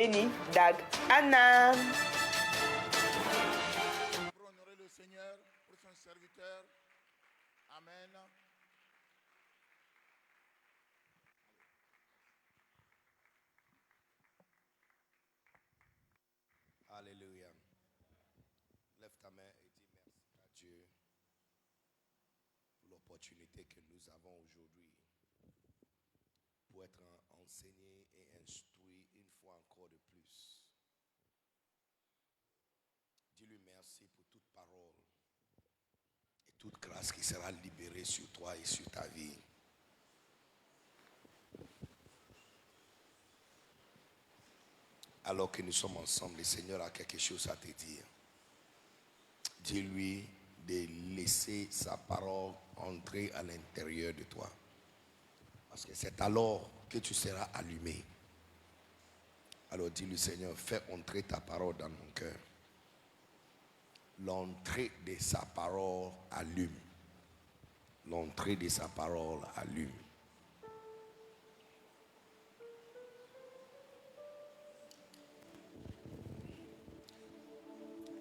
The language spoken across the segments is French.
béni, Dag Anna. Pour honorer le Seigneur, pour son serviteur. Amen. Alléluia. Lève ta main et dis merci à Dieu pour l'opportunité que nous avons aujourd'hui pour être enseigné et instruit une fois encore de plus. Dis-lui merci pour toute parole et toute grâce qui sera libérée sur toi et sur ta vie. Alors que nous sommes ensemble, le Seigneur a quelque chose à te dire. Dis-lui de laisser sa parole entrer à l'intérieur de toi. Parce que c'est alors que tu seras allumé. Alors dis-lui, Seigneur, fais entrer ta parole dans mon cœur. L'entrée de sa parole allume. L'entrée de sa parole allume.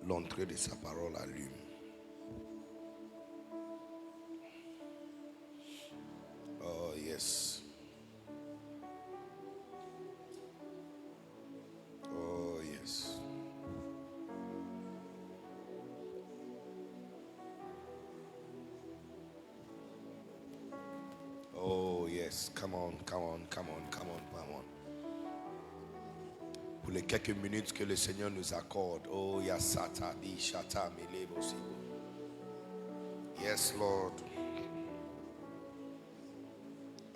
L'entrée de sa parole allume. Oh yes. Oh yes. Oh yes. Come on, come on, come on, come on, come on. Pour les quelques minutes que le Seigneur nous accorde. Oh yasata di shata milebo sibo. Yes, Lord.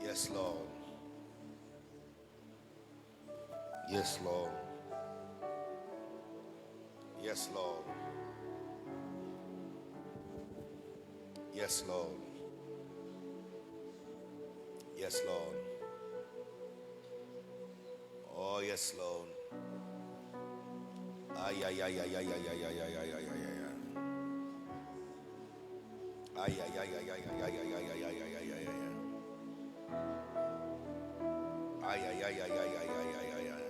Yes, Lord. Yes, Lord. Yes, Lord. Yes, Lord. Yes, Lord. Oh, yes, Lord. Ay, ay, ay, ay, ay, ay, ay, ay, ay, ay, ay, ay, ay. Ay, ay, ay, ay, ay, ay, ay, ay, ay, ay, ay, ay, ay, ay. Ay, ay, ay, ay, ay, ay, ay, ay, ay, ay.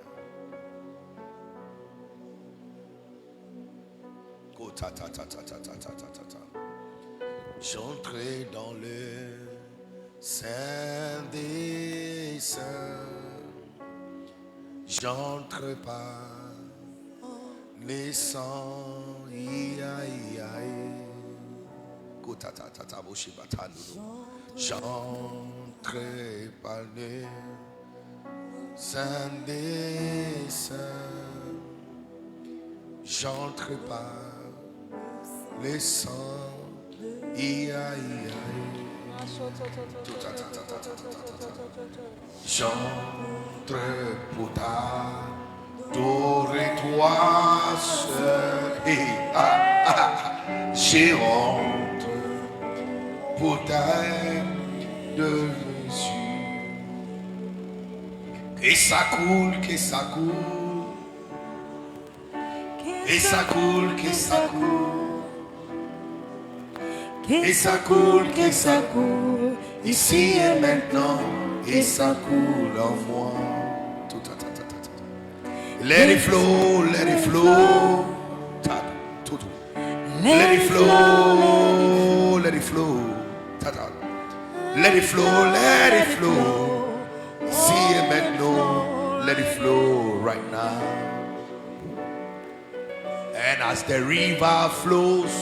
Go ta ta ta ta ta ta ta ta ta ta. J'entrais dans le Saint des Saints. J'entre par les sangs. Go ta ta ta ta boshi batanu. J'entre par le Saint des Saints. J'entre par les sangs. J'entre pour t'adorer toi seul. J'y rentre pour de Jésus. Et ça coule, que ça coule. Et ça coule, que ça coule. Et ça coule, que ça coule, ici et maintenant, et ça coule en moi. Let it flow, let it flow. Let it flow, let it flow. Let it flow, let it flow. Ici et maintenant, let it flow right now. And as the river flows,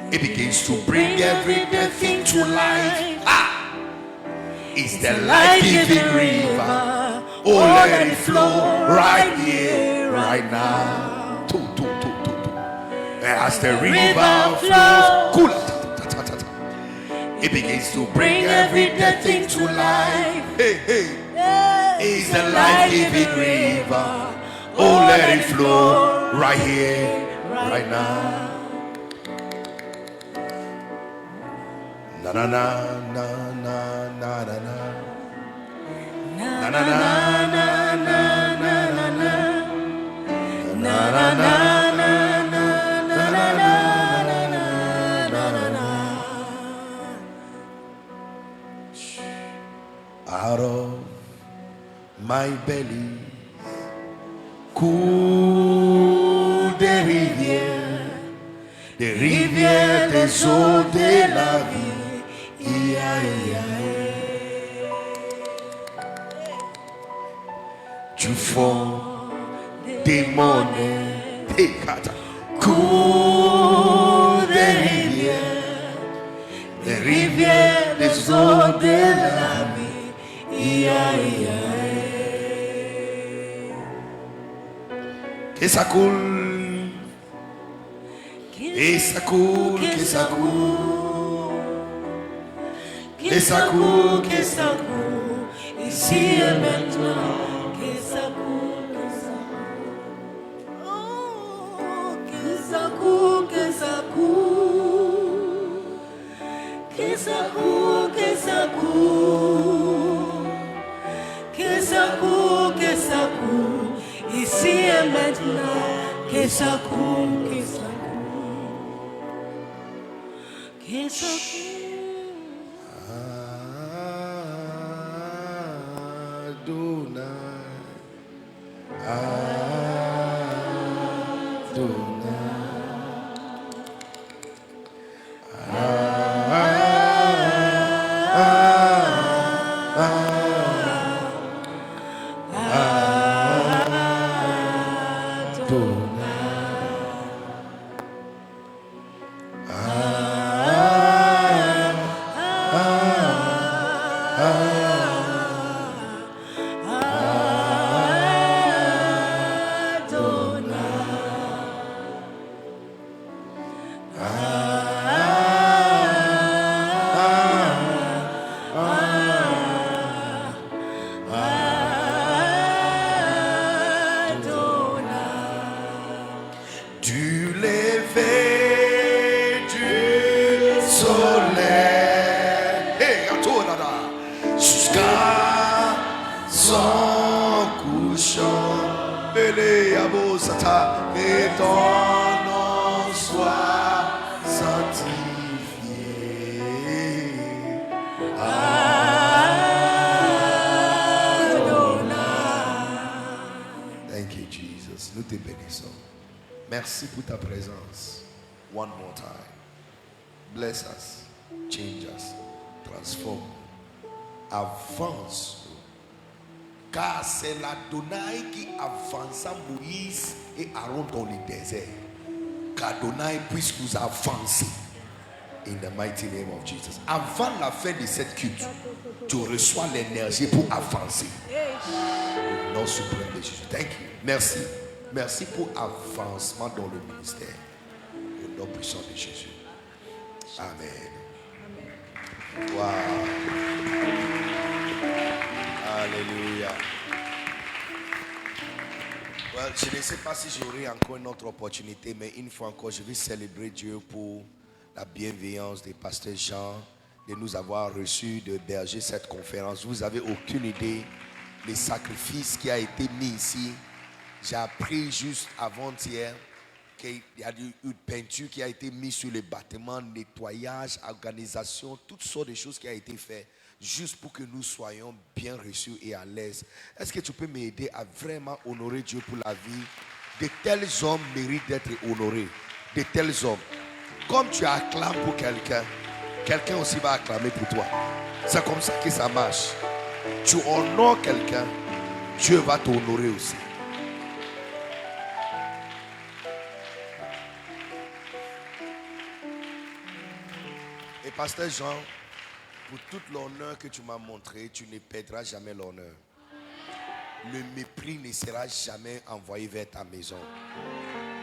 it begins to bring every dead thing to life. It's the life-giving river. Oh, let it flow right here, right now. And as the river flows, it begins to bring every dead thing to life. Hey, hey. It's the life-giving river. Oh, let it flow right here, right now. Na na na na na na na na na na na na na na out of my belly coule des rivières, des eaux de la vie. Ia, ia, tu fonds des monnaies, coule des rivières, des eaux de la vie. Ia, ia. Que ça coule, et ça coule, que ça coule, que ça coule, que ça coule, ici et maintenant. Que ça coule, que ça coule, oh, que ça coule, que ça coule, que ça coule, que ça coule, que ça coule, que ça coule, ici et maintenant. Que ça coule, que ça coule, que ça coule. Du lever du soleil, hey, jusqu'à son couchant, et ton nom soit sanctifié. Thank you, Jesus. Nous te bénissons. Merci pour ta présence. One more time. Bless us, change us, transform, avance. Car c'est l'Adonai qui avança Moïse et Aaron dans le désert. Qu'Adonai puisse nous avancer. In the mighty name of Jesus. Avant la fin de cette culte, tu reçois l'énergie pour avancer. Au nom suprême de Jésus. Thank you. Merci. Merci pour avancement dans le ministère. Au nom puissant de Jésus. Amen. Wow. Alléluia. Well, je ne sais pas si j'aurai encore une autre opportunité, mais une fois encore, je vais célébrer Dieu pour la bienveillance des pasteurs Jean de nous avoir reçus, de berger cette conférence. Vous n'avez aucune idée des sacrifices qui a été mis ici. J'ai appris juste avant-hier qu'il y a eu une peinture qui a été mise sur les bâtiments, nettoyage, organisation, toutes sortes de choses qui ont été faites juste pour que nous soyons bien reçus et à l'aise. Est-ce que tu peux m'aider à vraiment honorer Dieu pour la vie? De tels hommes méritent d'être honorés. De tels hommes. Comme tu acclames pour quelqu'un, quelqu'un aussi va acclamer pour toi. C'est comme ça que ça marche. Tu honores quelqu'un, Dieu va t'honorer aussi. Et pasteur Jean, pour tout l'honneur que tu m'as montré, tu ne perdras jamais l'honneur. Le mépris ne sera jamais envoyé vers ta maison.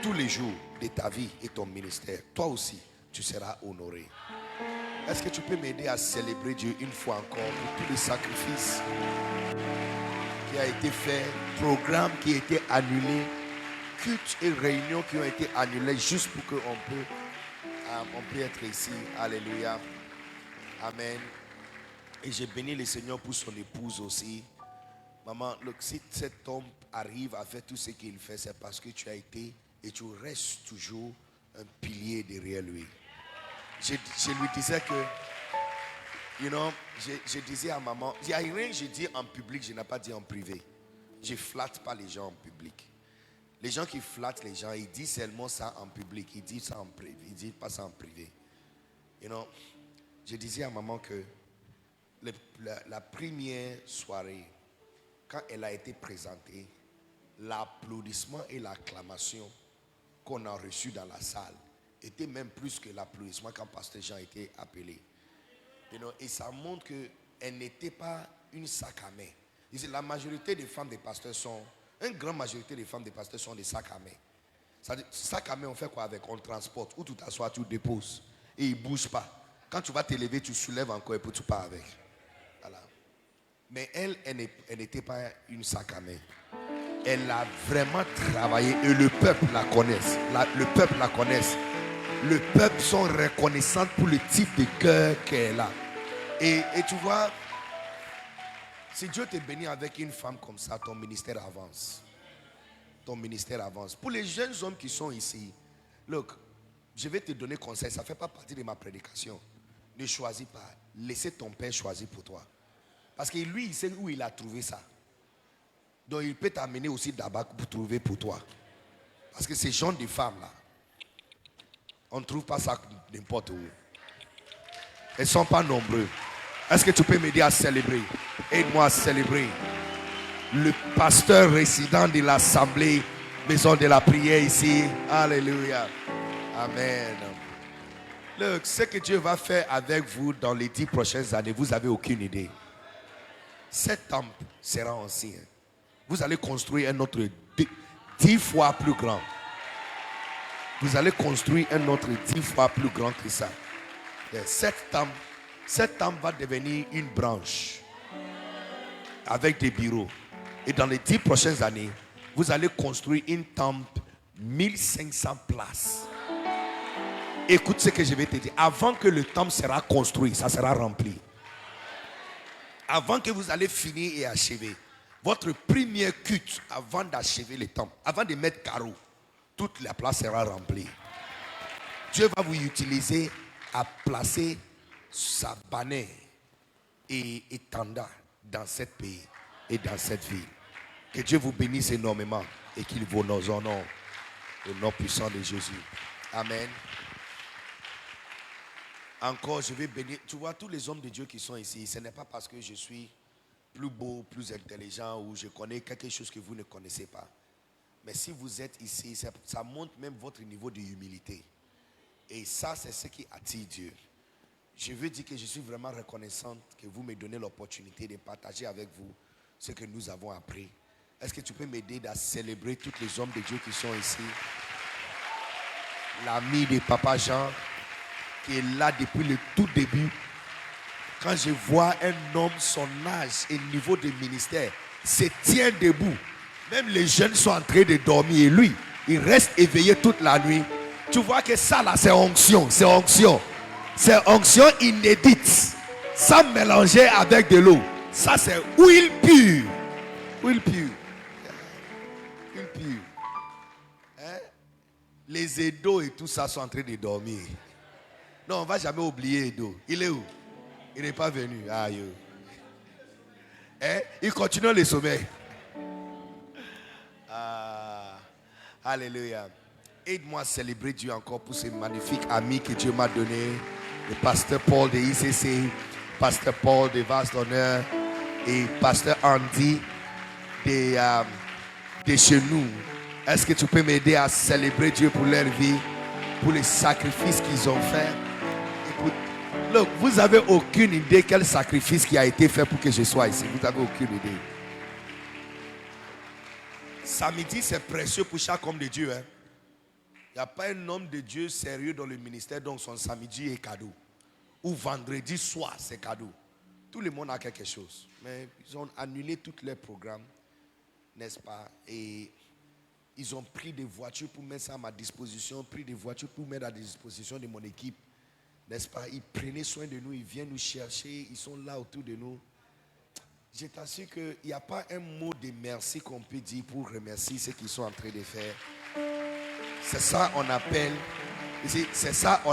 Tous les jours de ta vie et ton ministère, toi aussi, tu seras honoré. Est-ce que tu peux m'aider à célébrer Dieu une fois encore pour tous les sacrifices qui ont été faits, programmes qui ont été annulés, cultes et réunions qui ont été annulées juste pour qu'on peut être ici. Alléluia. Amen. Et j'ai béni le Seigneur pour son épouse aussi. Maman, si cet homme arrive à faire tout ce qu'il fait, c'est parce que tu as été et tu restes toujours un pilier derrière lui. Je lui disais que, je disais à maman, il n'y a rien que je dis en public, je n'ai pas dit en privé. Je ne flatte pas les gens en public. Les gens qui flattent les gens, ils disent seulement ça en public. Ils disent ça en privé. Ils disent pas ça en privé. You know, je disais à maman que la première soirée, quand elle a été présentée, l'applaudissement et l'acclamation qu'on a reçu dans la salle était même plus que l'applaudissement quand Pasteur Jean était appelé. You know, et ça montre qu'elle n'était pas une sac à main. La majorité des femmes des pasteurs une grande majorité des femmes des pasteurs sont des sacs à main. Sac à main, on fait quoi avec? On le transporte. Où tu t'assois, tu le déposes. Et il ne bouge pas. Quand tu vas t'élever, tu soulèves encore et puis tu pars avec. Voilà. Mais elle n'était pas une sac à main. Elle a vraiment travaillé et le peuple la connaisse. Le peuple la connaisse. Le peuple sont reconnaissants pour le type de cœur qu'elle a. Et tu vois, si Dieu te bénit avec une femme comme ça, ton ministère avance. Ton ministère avance. Pour les jeunes hommes qui sont ici, look, je vais te donner conseil. Ça ne fait pas partie de ma prédication. Ne choisis pas. Laissez ton père choisir pour toi. Parce que lui, il sait où il a trouvé ça. Donc il peut t'amener aussi d'abord pour trouver pour toi. Parce que ces gens de femmes-là, on ne trouve pas ça n'importe où. Elles ne sont pas nombreux. Est-ce que tu peux m'aider à célébrer? Aide-moi à célébrer. Le pasteur résident de l'assemblée, maison de la prière ici. Alléluia. Amen. Look, ce que Dieu va faire avec vous dans les 10 prochaines années, vous n'avez aucune idée. Cet temple sera ancien. Vous allez construire un autre 10 fois plus grand. Vous allez construire un autre 10 fois plus grand que ça. Cet temple va devenir une branche avec des bureaux. Et dans les 10 prochaines années, vous allez construire une temple 1500 places. Écoute ce que je vais te dire. Avant que le temple sera construit, ça sera rempli. Avant que vous allez finir et achever, votre premier culte, avant d'achever le temple, avant de mettre carreau, toute la place sera remplie. Dieu va vous utiliser à placer sa bannière et étendard dans ce pays et dans cette ville. Que Dieu vous bénisse énormément et qu'il vous honore au nom puissant de Jésus. Amen. Encore, je vais bénir. Tu vois, tous les hommes de Dieu qui sont ici, ce n'est pas parce que je suis plus beau, plus intelligent ou je connais quelque chose que vous ne connaissez pas. Mais si vous êtes ici, ça montre même votre niveau de humilité. Et ça, c'est ce qui attire Dieu. Je veux dire que je suis vraiment reconnaissante que vous me donnez l'opportunité de partager avec vous ce que nous avons appris. Est-ce que tu peux m'aider à célébrer tous les hommes de Dieu qui sont ici? L'ami de Papa Jean, qui est là depuis le tout début. Quand je vois un homme, son âge et niveau de ministère, se tient debout. Même les jeunes sont en train de dormir et lui, il reste éveillé toute la nuit. Tu vois que ça là, c'est onction, c'est onction. C'est onction inédite, sans mélanger avec de l'eau. Ça c'est huile pure. Huile pure. Huile pure. Hein? Les Edo et tout ça sont en train de dormir. Non, on ne va jamais oublier Edo. Il est où? Il n'est pas venu. Aïe. Hein? Il continue le sommeil. Alléluia. Aide-moi à célébrer Dieu encore pour ces magnifiques amis que Dieu m'a donnés. Le pasteur Paul de ICC, pasteur Paul de Vaste Honneur et pasteur Andy de chez nous. Est-ce que tu peux m'aider à célébrer Dieu pour leur vie, pour les sacrifices qu'ils ont faits? Écoute, look, vous n'avez aucune idée quel sacrifice qui a été fait pour que je sois ici. Vous n'avez aucune idée. Samedi, c'est précieux pour chaque homme de Dieu. Hein? Il n'y a pas un homme de Dieu sérieux dans le ministère, donc son samedi est cadeau. Ou vendredi soir, c'est cadeau. Tout le monde a quelque chose. Mais ils ont annulé tous leurs programmes, n'est-ce pas? Et ils ont pris des voitures pour mettre ça à ma disposition, pris des voitures pour mettre à la disposition de mon équipe, n'est-ce pas? Ils prenaient soin de nous, ils viennent nous chercher, ils sont là autour de nous. Je t'assure qu'il n'y a pas un mot de merci qu'on peut dire pour remercier ceux qui sont en train de faire. C'est ça on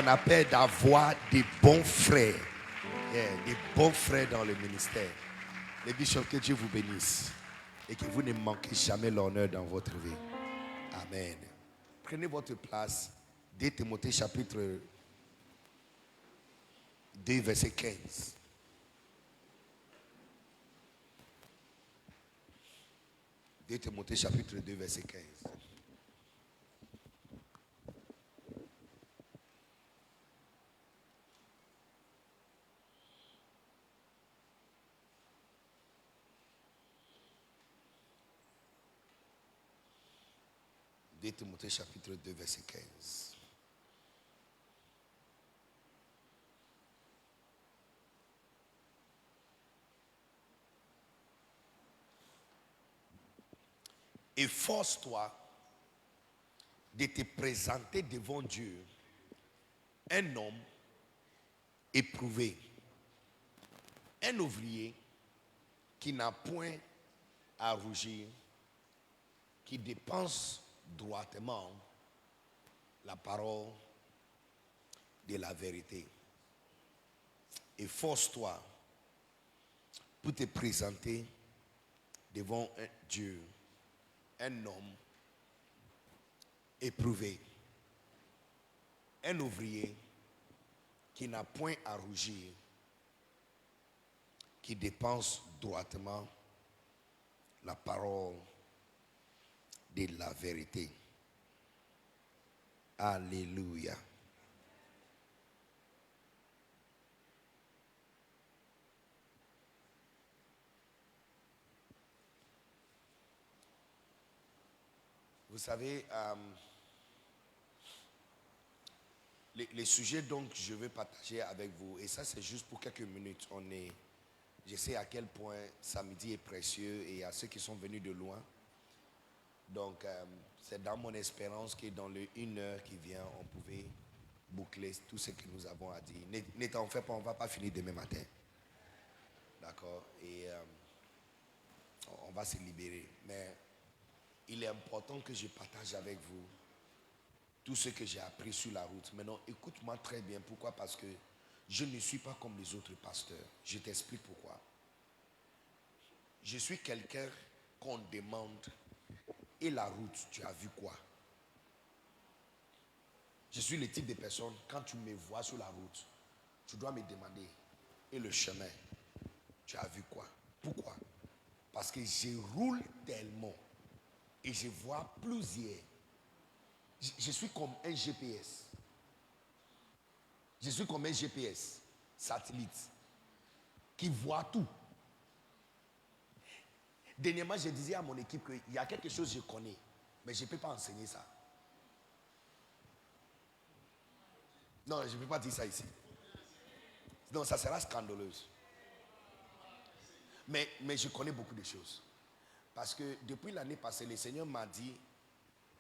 appelle, d'avoir des bons frères. Yeah, des bons frères dans le ministère. Les bishops, que Dieu vous bénisse et que vous ne manquez jamais l'honneur dans votre vie. Amen. Prenez votre place. 2 Timothée chapitre 2 verset 15. De Timothée chapitre 2 verset 15. De Timothée chapitre 2 verset 15. Efforce-toi de te présenter devant Dieu un homme éprouvé, un ouvrier qui n'a point à rougir, qui dépense droitement la parole de la vérité. Efforce-toi pour te présenter devant Dieu un homme éprouvé, un ouvrier qui n'a point à rougir, qui dépense droitement la parole de la vérité. Alléluia. Vous savez, les sujets donc je veux partager avec vous, et ça c'est juste pour quelques minutes. Je sais à quel point samedi est précieux et à ceux qui sont venus de loin. Donc c'est dans mon espérance que dans les 1 heure qui vient, on pouvait boucler tout ce que nous avons à dire. Ne t'en fais pas, on ne va pas finir demain matin. D'accord? Et on va se libérer. Mais il est important que je partage avec vous tout ce que j'ai appris sur la route. Maintenant, écoute-moi très bien. Pourquoi? Parce que je ne suis pas comme les autres pasteurs. Je t'explique pourquoi. Je suis quelqu'un qu'on demande, et la route, tu as vu quoi? Je suis le type de personne, quand tu me vois sur la route, tu dois me demander, et le chemin, tu as vu quoi? Pourquoi? Parce que je roule tellement et je vois plusieurs. Je suis comme un GPS. Je suis comme un GPS satellite qui voit tout. Dernièrement, je disais à mon équipe qu'il y a quelque chose que je connais, mais je ne peux pas enseigner ça. Non, je ne peux pas dire ça ici. Non, ça sera scandaleuse. Mais je connais beaucoup de choses. Parce que depuis l'année passée, le Seigneur m'a dit,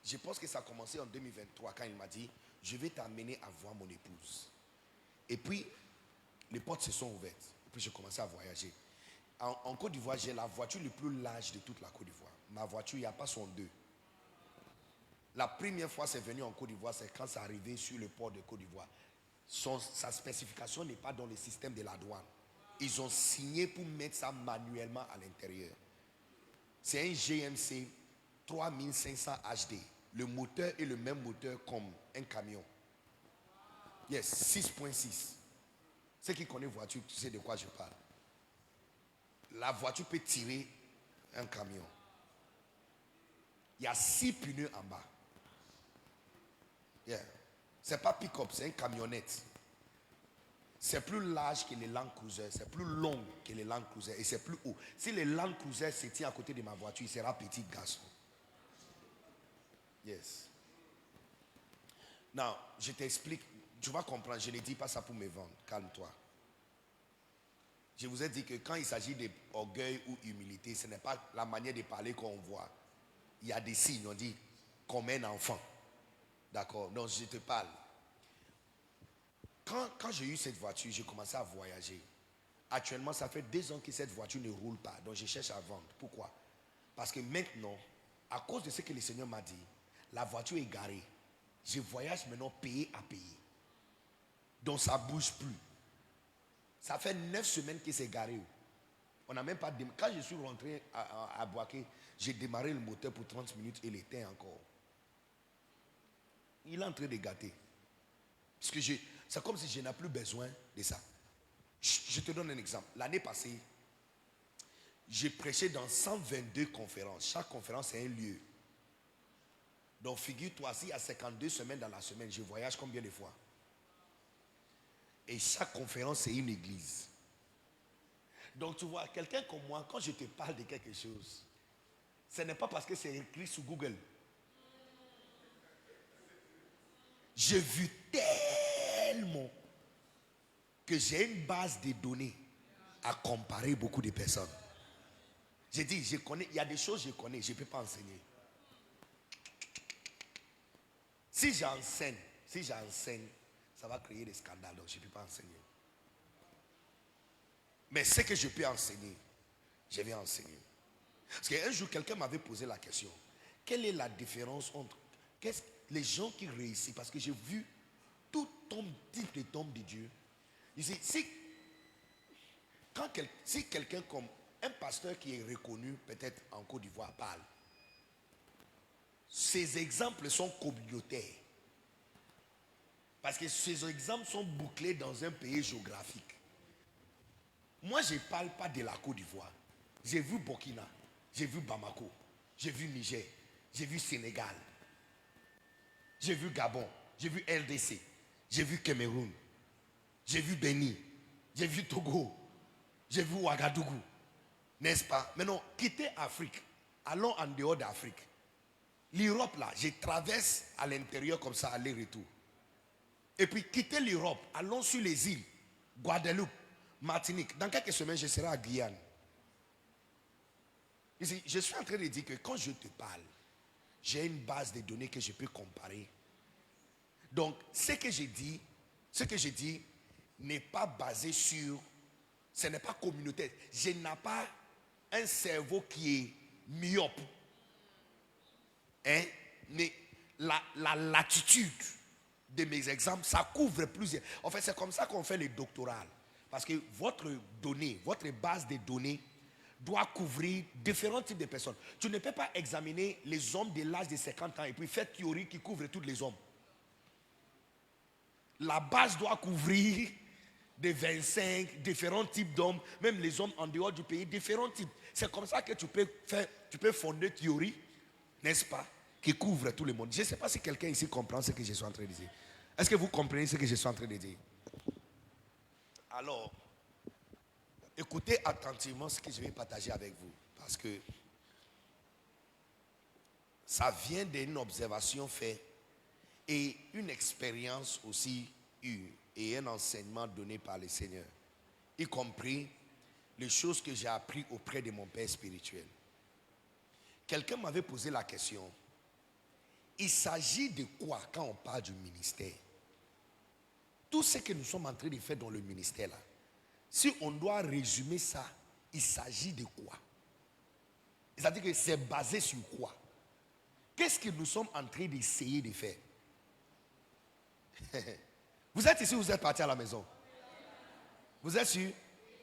je pense que ça a commencé en 2023, quand il m'a dit, je vais t'amener à voir mon épouse. Et puis, les portes se sont ouvertes. Et puis, j'ai commencé à voyager. En Côte d'Ivoire, j'ai la voiture la plus large de toute la Côte d'Ivoire. Ma voiture, il n'y a pas son 2. La première fois c'est venu en Côte d'Ivoire, c'est quand c'est arrivé sur le port de Côte d'Ivoire. Sa spécification n'est pas dans le système de la douane. Ils ont signé pour mettre ça manuellement à l'intérieur. C'est un GMC 3500 HD. Le moteur est le même moteur comme un camion. Yes, 6.6. Ceux qui connaissent voiture, tu sais de quoi je parle. La voiture peut tirer un camion. Il y a 6 pneus en bas. Yeah. C'est pas pick-up, c'est une camionnette. C'est plus large que les Land Cruiser, c'est plus long que les Land Cruiser et c'est plus haut. Si les Land Cruiser se tient à côté de ma voiture, il sera petit garçon. Yes. Now, je t'explique, tu vas comprendre, je ne dis pas ça pour me vendre, calme-toi. Je vous ai dit que quand il s'agit d'orgueil ou humilité, ce n'est pas la manière de parler qu'on voit. Il y a des signes, on dit comme un enfant. D'accord? Donc je te parle. Quand j'ai eu cette voiture, j'ai commencé à voyager. Actuellement, ça fait 2 ans que cette voiture ne roule pas. Donc je cherche à vendre. Pourquoi? Parce que maintenant, à cause de ce que le Seigneur m'a dit, la voiture est garée. Je voyage maintenant payé à payer. Donc ça ne bouge plus. Ça fait 9 semaines que c'est garé. On n'a même pas Quand je suis rentré à Boaké, j'ai démarré le moteur pour 30 minutes et il était encore. Il est en train de gâter. Parce que c'est comme si je n'ai plus besoin de ça. Je te donne un exemple. L'année passée, j'ai prêché dans 122 conférences. Chaque conférence est un lieu. Donc figure-toi, s'il y a 52 semaines dans la semaine, je voyage combien de fois? Et chaque conférence, c'est une église. Donc tu vois, quelqu'un comme moi, quand je te parle de quelque chose, ce n'est pas parce que c'est écrit sur Google. J'ai vu tellement que j'ai une base de données à comparer beaucoup de personnes. J'ai dit, je connais, il y a des choses que je connais, je ne peux pas enseigner. Si j'enseigne, ça va créer des scandales, donc je ne peux pas enseigner. Mais ce que je peux enseigner, je vais enseigner. Parce qu'un jour, quelqu'un m'avait posé la question, quelle est la différence entre les gens qui réussissent? Parce que j'ai vu tout type de d'hommes de Dieu. Ici, si quelqu'un comme un pasteur qui est reconnu peut-être en Côte d'Ivoire parle, ces exemples sont communautaires. Parce que ces exemples sont bouclés dans un pays géographique. Moi, je ne parle pas de la Côte d'Ivoire. J'ai vu Burkina, j'ai vu Bamako, j'ai vu Niger, j'ai vu Sénégal, j'ai vu Gabon, j'ai vu RDC, j'ai vu Cameroun, j'ai vu Bénin, j'ai vu Togo, j'ai vu Ouagadougou. N'est-ce pas? Maintenant, quittez Afrique, allons en dehors d'Afrique. L'Europe là, je traverse à l'intérieur comme ça, aller-retour. Et puis quitter l'Europe, allons sur les îles, Guadeloupe, Martinique. Dans quelques semaines, je serai à Guyane. Ici, je suis en train de dire que quand je te parle, j'ai une base de données que je peux comparer. Donc, ce que je dis n'est pas basé sur, ce n'est pas communautaire. Je n'ai pas un cerveau qui est myope. Hein? Mais la latitude de mes exemples, ça couvre plusieurs. En fait, c'est comme ça qu'on fait les doctorats. Parce que votre base de données doit couvrir différents types de personnes. Tu ne peux pas examiner les hommes de l'âge de 50 ans et puis faire théorie qui couvre tous les hommes. La base doit couvrir des 25 différents types d'hommes, même les hommes en dehors du pays, différents types. C'est comme ça que tu peux fonder théorie, n'est-ce pas, qui couvre tout le monde. Je ne sais pas si quelqu'un ici comprend ce que je suis en train de dire. Est-ce que vous comprenez ce que je suis en train de dire? Alors, écoutez attentivement ce que je vais partager avec vous. Parce que ça vient d'une observation faite et une expérience aussi eue et un enseignement donné par le Seigneur. Y compris les choses que j'ai apprises auprès de mon père spirituel. Quelqu'un m'avait posé la question. Il s'agit de quoi quand on parle du ministère? Tout ce que nous sommes en train de faire dans le ministère là, si on doit résumer ça, il s'agit de quoi? C'est-à-dire que c'est basé sur quoi? Qu'est-ce que nous sommes en train d'essayer de faire? Vous êtes ici, vous êtes parti à la maison? Vous êtes sûr?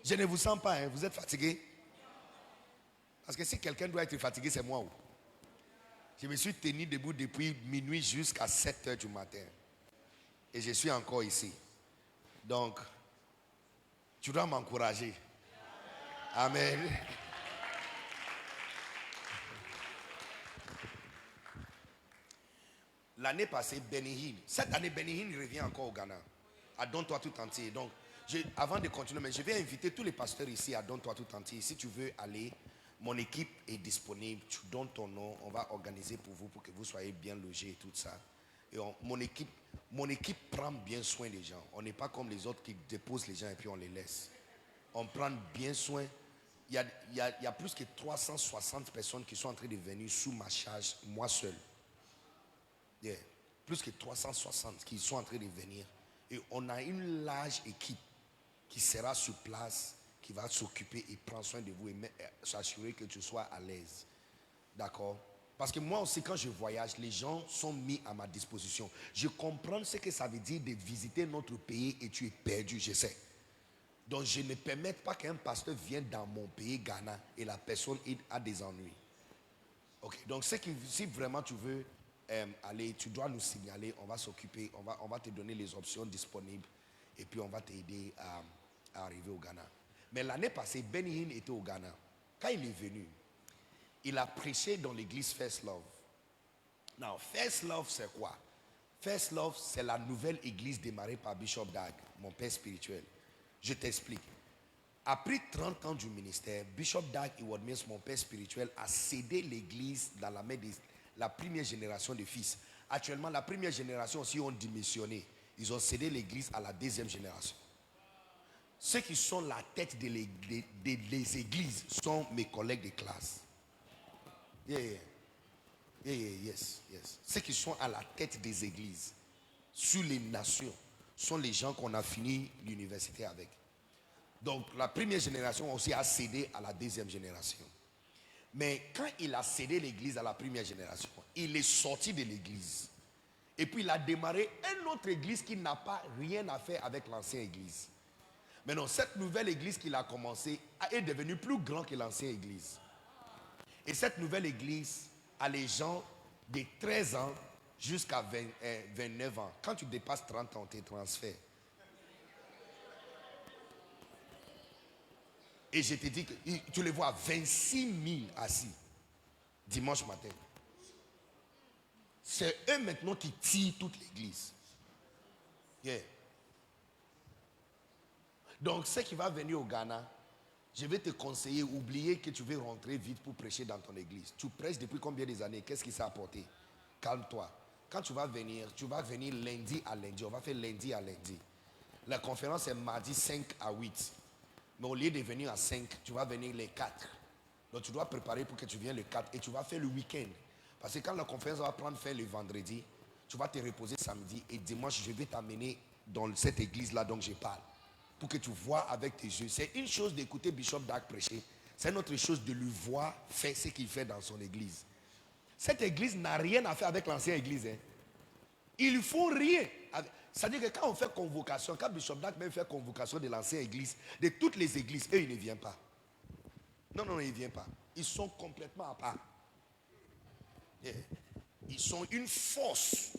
Je ne vous sens pas, hein? Vous êtes fatigué? Parce que si quelqu'un doit être fatigué, c'est moi. Je me suis tenu debout depuis minuit jusqu'à 7h du matin. Et je suis encore ici. Donc, tu dois m'encourager. Amen. L'année passée, Benny Hinn. Cette année, Benny Hinn revient encore au Ghana. À Donne-toi tout entier. Donc, avant de continuer, mais je vais inviter tous les pasteurs ici à Donne-toi tout entier. Si tu veux aller, mon équipe est disponible. Tu donnes ton nom. On va organiser pour vous, pour que vous soyez bien logés et tout ça. Et mon équipe prend bien soin des gens. On n'est pas comme les autres qui déposent les gens et puis on les laisse. On prend bien soin. Il y a plus que 360 personnes qui sont en train de venir sous ma charge, moi seul. Yeah. Plus que 360 qui sont en train de venir. Et on a une large équipe qui sera sur place, qui va s'occuper et prendre soin de vous et s'assurer que tu sois à l'aise. D'accord? Parce que moi aussi, quand je voyage, les gens sont mis à ma disposition. Je comprends ce que ça veut dire de visiter notre pays et tu es perdu, je sais. Donc, je ne permets pas qu'un pasteur vienne dans mon pays, Ghana, et la personne a des ennuis. Ok? Donc, si vraiment tu veux allez, tu dois nous signaler, on va s'occuper, on va te donner les options disponibles et puis on va t'aider à arriver au Ghana. Mais l'année passée, Benny Hinn était au Ghana. Quand il est venu, il a prêché dans l'église First Love. Now, First Love, c'est quoi? First Love, c'est la nouvelle église démarrée par Bishop Dag, mon père spirituel. Je t'explique. Après 30 ans du ministère, Bishop Dag Iward-Mills, mon père spirituel, a cédé l'église dans la main de la première génération de fils. Actuellement, la première génération aussi ont démissionné. Ils ont cédé l'église à la deuxième génération. Ceux qui sont la tête des églises sont mes collègues de classe. Yes. Ceux qui sont à la tête des églises, sur les nations, sont les gens qu'on a fini l'université avec. Donc la première génération aussi a cédé à la deuxième génération. Mais quand il a cédé l'église à la première génération, il est sorti de l'église. Et puis il a démarré une autre église qui n'a pas rien à faire avec l'ancienne église. Maintenant, cette nouvelle église qu'il a commencée est devenue plus grande que l'ancienne église. Et cette nouvelle église a les gens de 13 ans jusqu'à 29 ans. Quand tu dépasses 30 ans, tu es transféré. Et je te dis que tu les vois 26 000 assis dimanche matin. C'est eux maintenant qui tirent toute l'église. Donc, ce qui va venir au Ghana, je vais te conseiller, oublier que tu veux rentrer vite pour prêcher dans ton église. Tu prêches depuis combien d'années? Qu'est-ce qui s'est apporté? Calme-toi. Quand tu vas venir lundi à lundi. On va faire lundi à lundi. La conférence est mardi 5 à 8. Mais au lieu de venir à 5, tu vas venir les 4. Donc tu dois préparer pour que tu viennes le 4 et tu vas faire le week-end. Parce que quand la conférence va prendre fin le vendredi, tu vas te reposer samedi et dimanche, je vais t'amener dans cette église-là dont je parle. Pour que tu vois avec tes yeux. C'est une chose d'écouter Bishop Dag prêcher. C'est une autre chose de lui voir faire ce qu'il fait dans son église. Cette église n'a rien à faire avec l'ancienne église. Ils ne font rien. C'est-à-dire que quand on fait convocation, quand Bishop Dag même fait convocation de l'ancienne église, de toutes les églises, eux, ils ne viennent pas. Non, ils ne viennent pas. Ils sont complètement à part. Ils sont une force.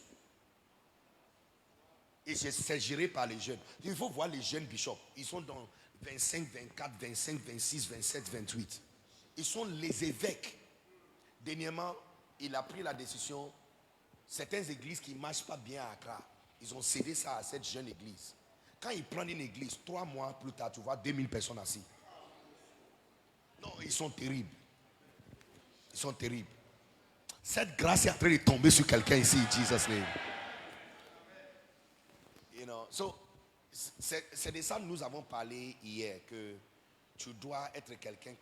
Et c'est géré par les jeunes. Il faut voir les jeunes bishops. Ils sont dans 25, 24, 25, 26, 27, 28. Ils sont les évêques. Dernièrement, il a pris la décision. Certaines églises qui ne marchent pas bien à Accra, ils ont cédé ça à cette jeune église. Quand ils prennent une église, 3 mois plus tard, tu vois 2000 personnes assises. Non, ils sont terribles. Ils sont terribles. Cette grâce est en train de tomber sur quelqu'un ici, in Jesus' name. C'est de ça que nous avons parlé hier, que tu dois être quelqu'un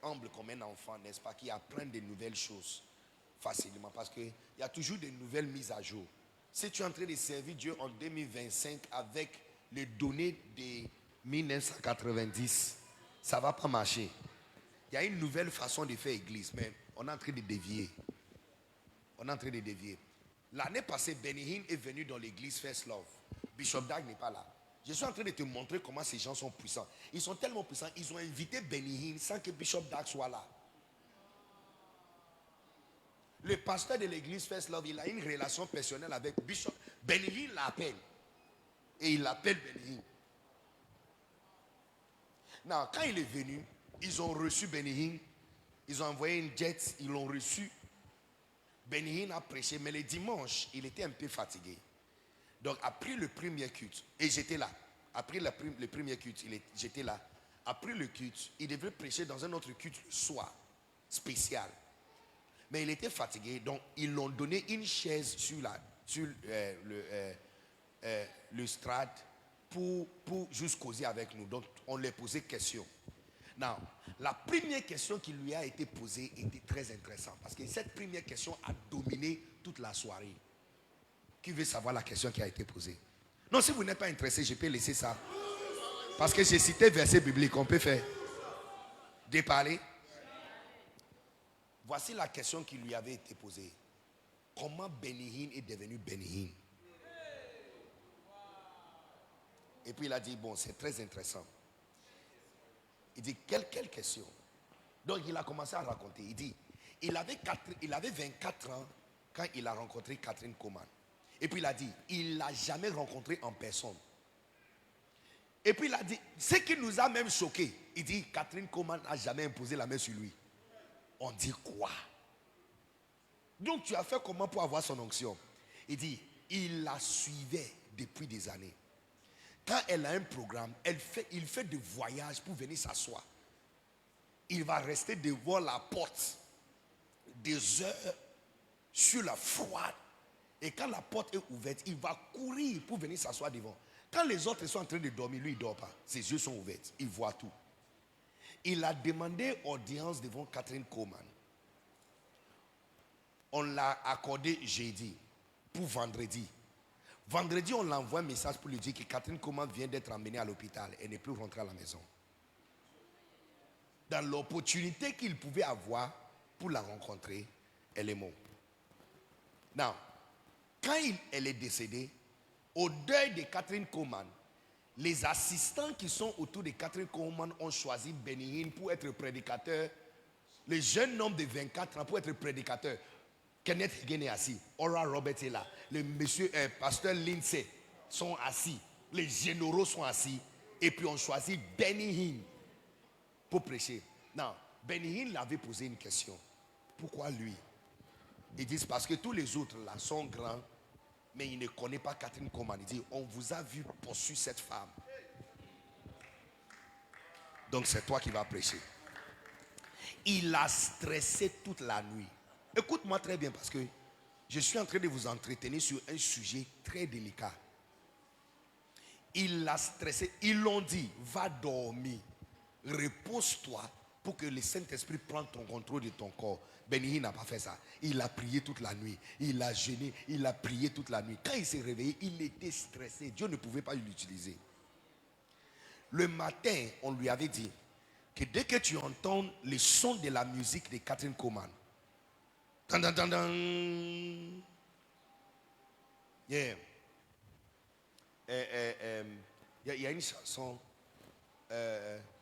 humble comme un enfant, n'est-ce pas, qui apprend des nouvelles choses facilement, parce qu'il y a toujours des nouvelles mises à jour. Si tu es en train de servir Dieu en 2025 avec les données de 1990, ça ne va pas marcher. Il y a une nouvelle façon de faire église, mais on est en train de dévier. L'année passée, Benny Hinn est venu dans l'église First Love. Bishop Dag n'est pas là. Je suis en train de te montrer comment ces gens sont puissants. Ils sont tellement puissants, ils ont invité Benny Hinn sans que Bishop Dag soit là. Le pasteur de l'église First Love, il a une relation personnelle avec Bishop. Benny Hinn l'appelle. Et il l'appelle Benny Hinn. Non, quand il est venu, ils ont reçu Benny Hinn. Ils ont envoyé une jet, ils l'ont reçu. Benny Hinn a prêché, mais le dimanche, il était un peu fatigué. Donc, après le premier culte, et j'étais là. Après le premier culte, j'étais là. Après le culte, il devait prêcher dans un autre culte le soir, spécial. Mais il était fatigué, donc ils l'ont donné une chaise sur le strade pour juste causer avec nous. Donc, on lui posait questions. Now, la première question qui lui a été posée était très intéressante parce que cette première question a dominé toute la soirée. Qui veut savoir la question qui a été posée? Non, si vous n'êtes pas intéressé, je peux laisser ça. Parce que j'ai cité verset biblique, on peut faire. Déparler. Voici la question qui lui avait été posée. Comment Benny Hinn est devenu Benny Hinn? Et puis il a dit, bon, c'est très intéressant. Il dit, quelle question? Donc il a commencé à raconter. Il dit, il avait 24 ans quand il a rencontré Catherine Coman. Et puis il a dit, il ne l'a jamais rencontrée en personne. Et puis il a dit, ce qui nous a même choqué, il dit, Catherine Coman n'a jamais imposé la main sur lui. On dit quoi? Donc tu as fait comment pour avoir son onction? Il dit, il la suivait depuis des années. Quand elle a un programme, il fait des voyages pour venir s'asseoir. Il va rester devant la porte des heures sur la froide. Et quand la porte est ouverte, il va courir pour venir s'asseoir devant. Quand les autres sont en train de dormir, lui, il ne dort pas. Ses yeux sont ouverts. Il voit tout. Il a demandé audience devant Catherine Coman. On l'a accordé jeudi pour vendredi. Vendredi, on l'envoie un message pour lui dire que Catherine Coman vient d'être emmenée à l'hôpital. Elle n'est plus rentrée à la maison. Dans l'opportunité qu'il pouvait avoir pour la rencontrer, elle est morte. Now, quand elle est décédée, au deuil de Catherine Coman, les assistants qui sont autour de Catherine Coman ont choisi Benny Hinn pour être prédicateur. Le jeune homme de 24 ans pour être prédicateur. Kenneth Hagin est assis. Ora Roberts est là. Le monsieur, pasteur Lindsay sont assis. Les généraux sont assis. Et puis on choisit Benny Hinn pour prêcher. Non, Benny Hinn l'avait posé une question. Pourquoi lui? Ils disent parce que tous les autres là sont grands, mais ils ne connaissent pas Catherine Coman. Il dit, on vous a vu poursuivre cette femme. Donc c'est toi qui vas prêcher. Il a stressé toute la nuit. Écoute-moi très bien parce que je suis en train de vous entretenir sur un sujet très délicat. Il l'a stressé. Ils l'ont dit, va dormir. Repose-toi pour que le Saint-Esprit prenne ton contrôle de ton corps. Benny Hinn n'a pas fait ça. Il a prié toute la nuit. Il a jeûné. Il a prié toute la nuit. Quand il s'est réveillé, il était stressé. Dieu ne pouvait pas l'utiliser. Le matin, on lui avait dit que dès que tu entends le son de la musique de Catherine Coman, dan, dan, dan, dan, yeah. Il y a une chanson.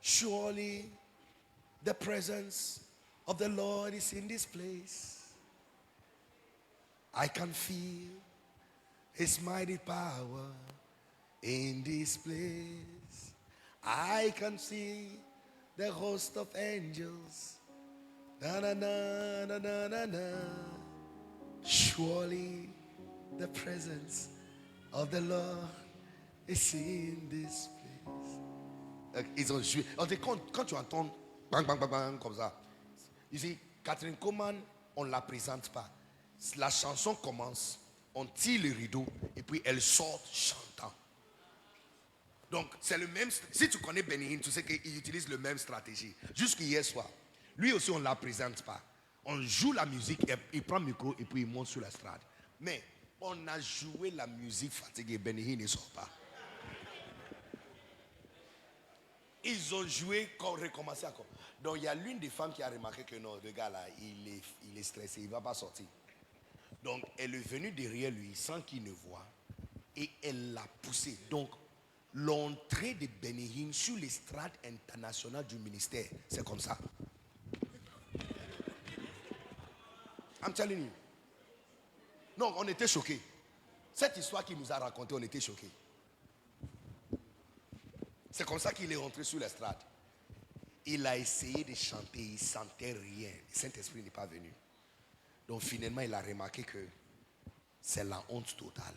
Surely the presence of the Lord is in this place. I can feel His mighty power in this place. I can see the host of angels. Na na na na na na na. Surely the presence of the Lord is in this place. Ils ont joué. Quand tu entends bang bang bang bang comme ça, ici Catherine Coman, on ne la présente pas. La chanson commence, on tire le rideau et puis elle sort chantant. Donc c'est le même. Si tu connais Benny Hinn, tu sais qu'il utilise le même stratégie. Jusqu'hier soir, lui aussi on ne la présente pas. On joue la musique, il prend le micro et puis il monte sur la strade. Mais on a joué la musique fatiguée, Benny Hinn ne sort pas. Ils ont joué, recommencé encore. Donc il y a l'une des femmes qui a remarqué que non, le gars là, il est stressé, il ne va pas sortir. Donc elle est venue derrière lui sans qu'il ne voie et elle l'a poussé. Donc l'entrée de Benny Hinn sur l'estrade internationale du ministère, c'est comme ça. I'm telling you. Non, on était choqués. Cette histoire qu'il nous a racontée, on était choqués. C'est comme ça qu'il est rentré sur l'estrade. Il a essayé de chanter, il ne sentait rien. Le Saint-Esprit n'est pas venu. Donc finalement, il a remarqué que c'est la honte totale.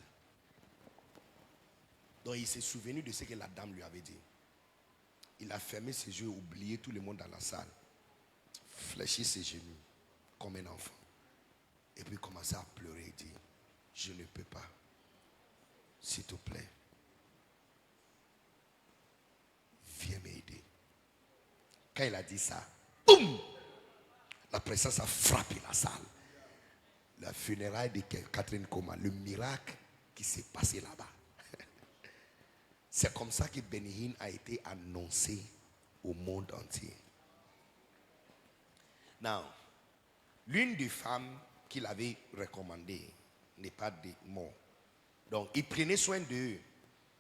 Donc il s'est souvenu de ce que la dame lui avait dit. Il a fermé ses yeux, oublié tout le monde dans la salle, fléchi ses genoux comme un enfant. Et puis commençait à pleurer et dire, je ne peux pas. S'il te plaît, viens m'aider. Quand il a dit ça, boum, la présence a frappé la salle. La funéraille de Catherine Coman, le miracle qui s'est passé là-bas. C'est comme ça que Benny Hinn a été annoncé au monde entier. Now, l'une des femmes qu'il avait recommandées n'est pas morte. Donc, il prenait soin d'eux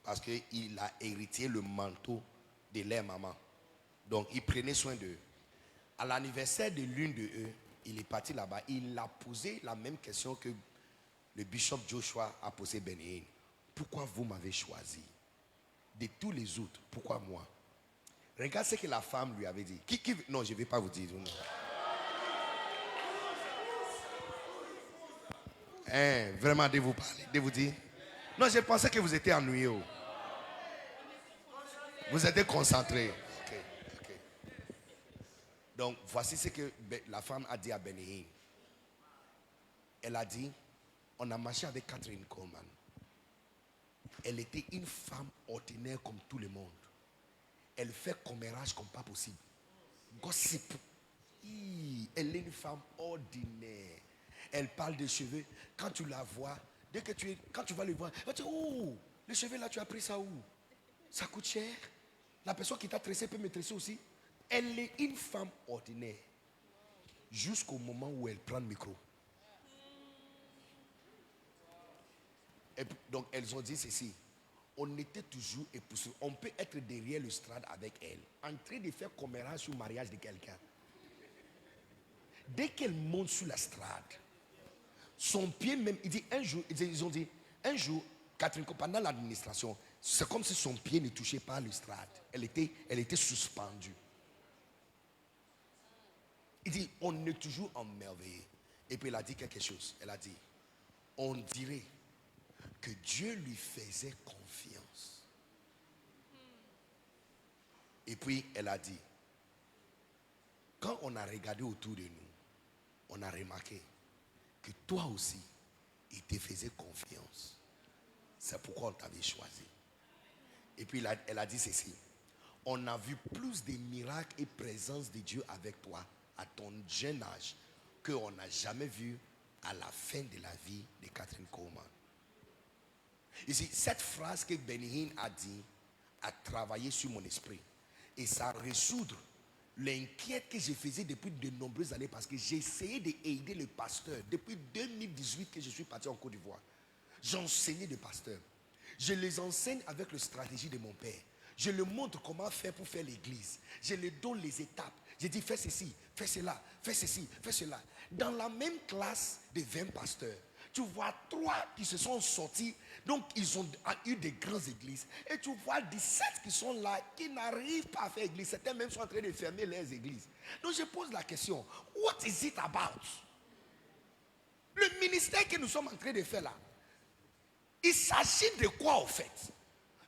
parce qu'il a hérité le manteau de leur maman. Donc, il prenait soin d'eux. À l'anniversaire de l'une d'eux, il est parti là-bas. Il a posé la même question que le bishop Joshua a posé Benny Hinn. Pourquoi vous m'avez choisi? De tous les autres, pourquoi moi? Regarde ce que la femme lui avait dit. Non, je ne vais pas vous dire. Non. Hein, vraiment, de vous parler, de vous dire. Non, je pensais que vous étiez ennuyé. Oh. Vous étiez concentré. Ok. Donc, voici ce que la femme a dit à Benny Hinn. Elle a dit, on a marché avec Kathryn Kuhlman. Elle était une femme ordinaire comme tout le monde. Elle fait commérage comme pas possible. Gossip. Elle est une femme ordinaire. Elle parle des cheveux. Quand tu la vois, quand tu vas le voir, tu dis, oh, les cheveux là, tu as pris ça où? Ça coûte cher. La personne qui t'a tressé peut me tresser aussi. Elle est une femme ordinaire. Jusqu'au moment où elle prend le micro. Et donc elles ont dit ceci. On était toujours époussés. On peut être derrière le strade avec elle, en train de faire commérage sur le mariage de quelqu'un. Dès qu'elle monte sur la strade, son pied même, ils ont dit, un jour, Kathryn, pendant l'administration, c'est comme si son pied ne touchait pas le strade. Elle était suspendue. Il dit, on est toujours emmerveillé. Et puis elle a dit quelque chose. Elle a dit, on dirait que Dieu lui faisait confiance. Et puis elle a dit, quand on a regardé autour de nous, on a remarqué que toi aussi, il te faisait confiance. C'est pourquoi on t'avait choisi. Et puis elle a dit ceci, on a vu plus de miracles et présence de Dieu avec toi à ton jeune âge qu'on n'a jamais vu à la fin de la vie de Kathryn Kuhlman. Ici, cette phrase que Benny Hinn a dit a travaillé sur mon esprit. Et ça résoudre l'inquiète que je faisais depuis de nombreuses années parce que j'ai essayé d'aider le pasteur. Depuis 2018 que je suis parti en Côte d'Ivoire, j'enseignais des pasteurs. Je les enseigne avec la stratégie de mon père. Je leur montre comment faire pour faire l'église. Je leur donne les étapes. Je dis fais ceci, fais cela, fais ceci, fais cela. Dans la même classe de 20 pasteurs, tu vois 3 qui se sont sortis, donc ils ont eu des grandes églises. Et tu vois 17 qui sont là, qui n'arrivent pas à faire église. Certains même sont en train de fermer leurs églises. Donc je pose la question, what is it about? Le ministère que nous sommes en train de faire là, il s'agit de quoi en fait?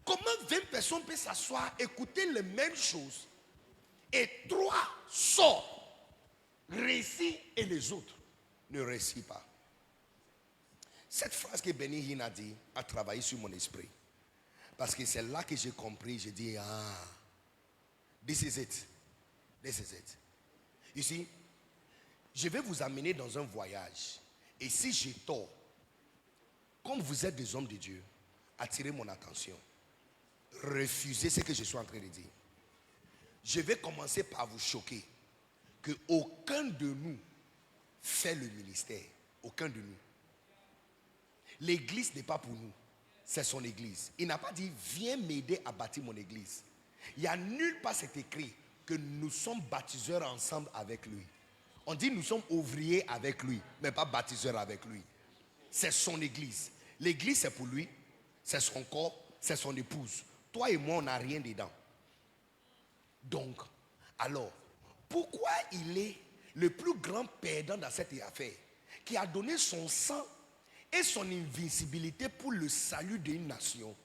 Comment 20 personnes peuvent s'asseoir, écouter les mêmes choses, et 3 sortent, réussissent et les autres ne réussissent pas? Cette phrase que Benny Hinn a dit a travaillé sur mon esprit. Parce que c'est là que j'ai compris, j'ai dit, this is it. This is it. Ici, je vais vous amener dans un voyage. Et si j'ai tort, comme vous êtes des hommes de Dieu, attirez mon attention. Refusez ce que je suis en train de dire. Je vais commencer par vous choquer que aucun de nous fait le ministère. Aucun de nous. L'église n'est pas pour nous. C'est son église. Il n'a pas dit viens m'aider à bâtir mon église. Il n'y a nulle part c'est écrit que nous sommes baptiseurs ensemble avec lui. On dit nous sommes ouvriers avec lui, mais pas baptiseurs avec lui. C'est son église. L'église c'est pour lui, c'est son corps, c'est son épouse. Toi et moi on n'a rien dedans. Donc, alors, pourquoi il est le plus grand perdant dans cette affaire, qui a donné son sang et son invincibilité pour le salut d'une nation,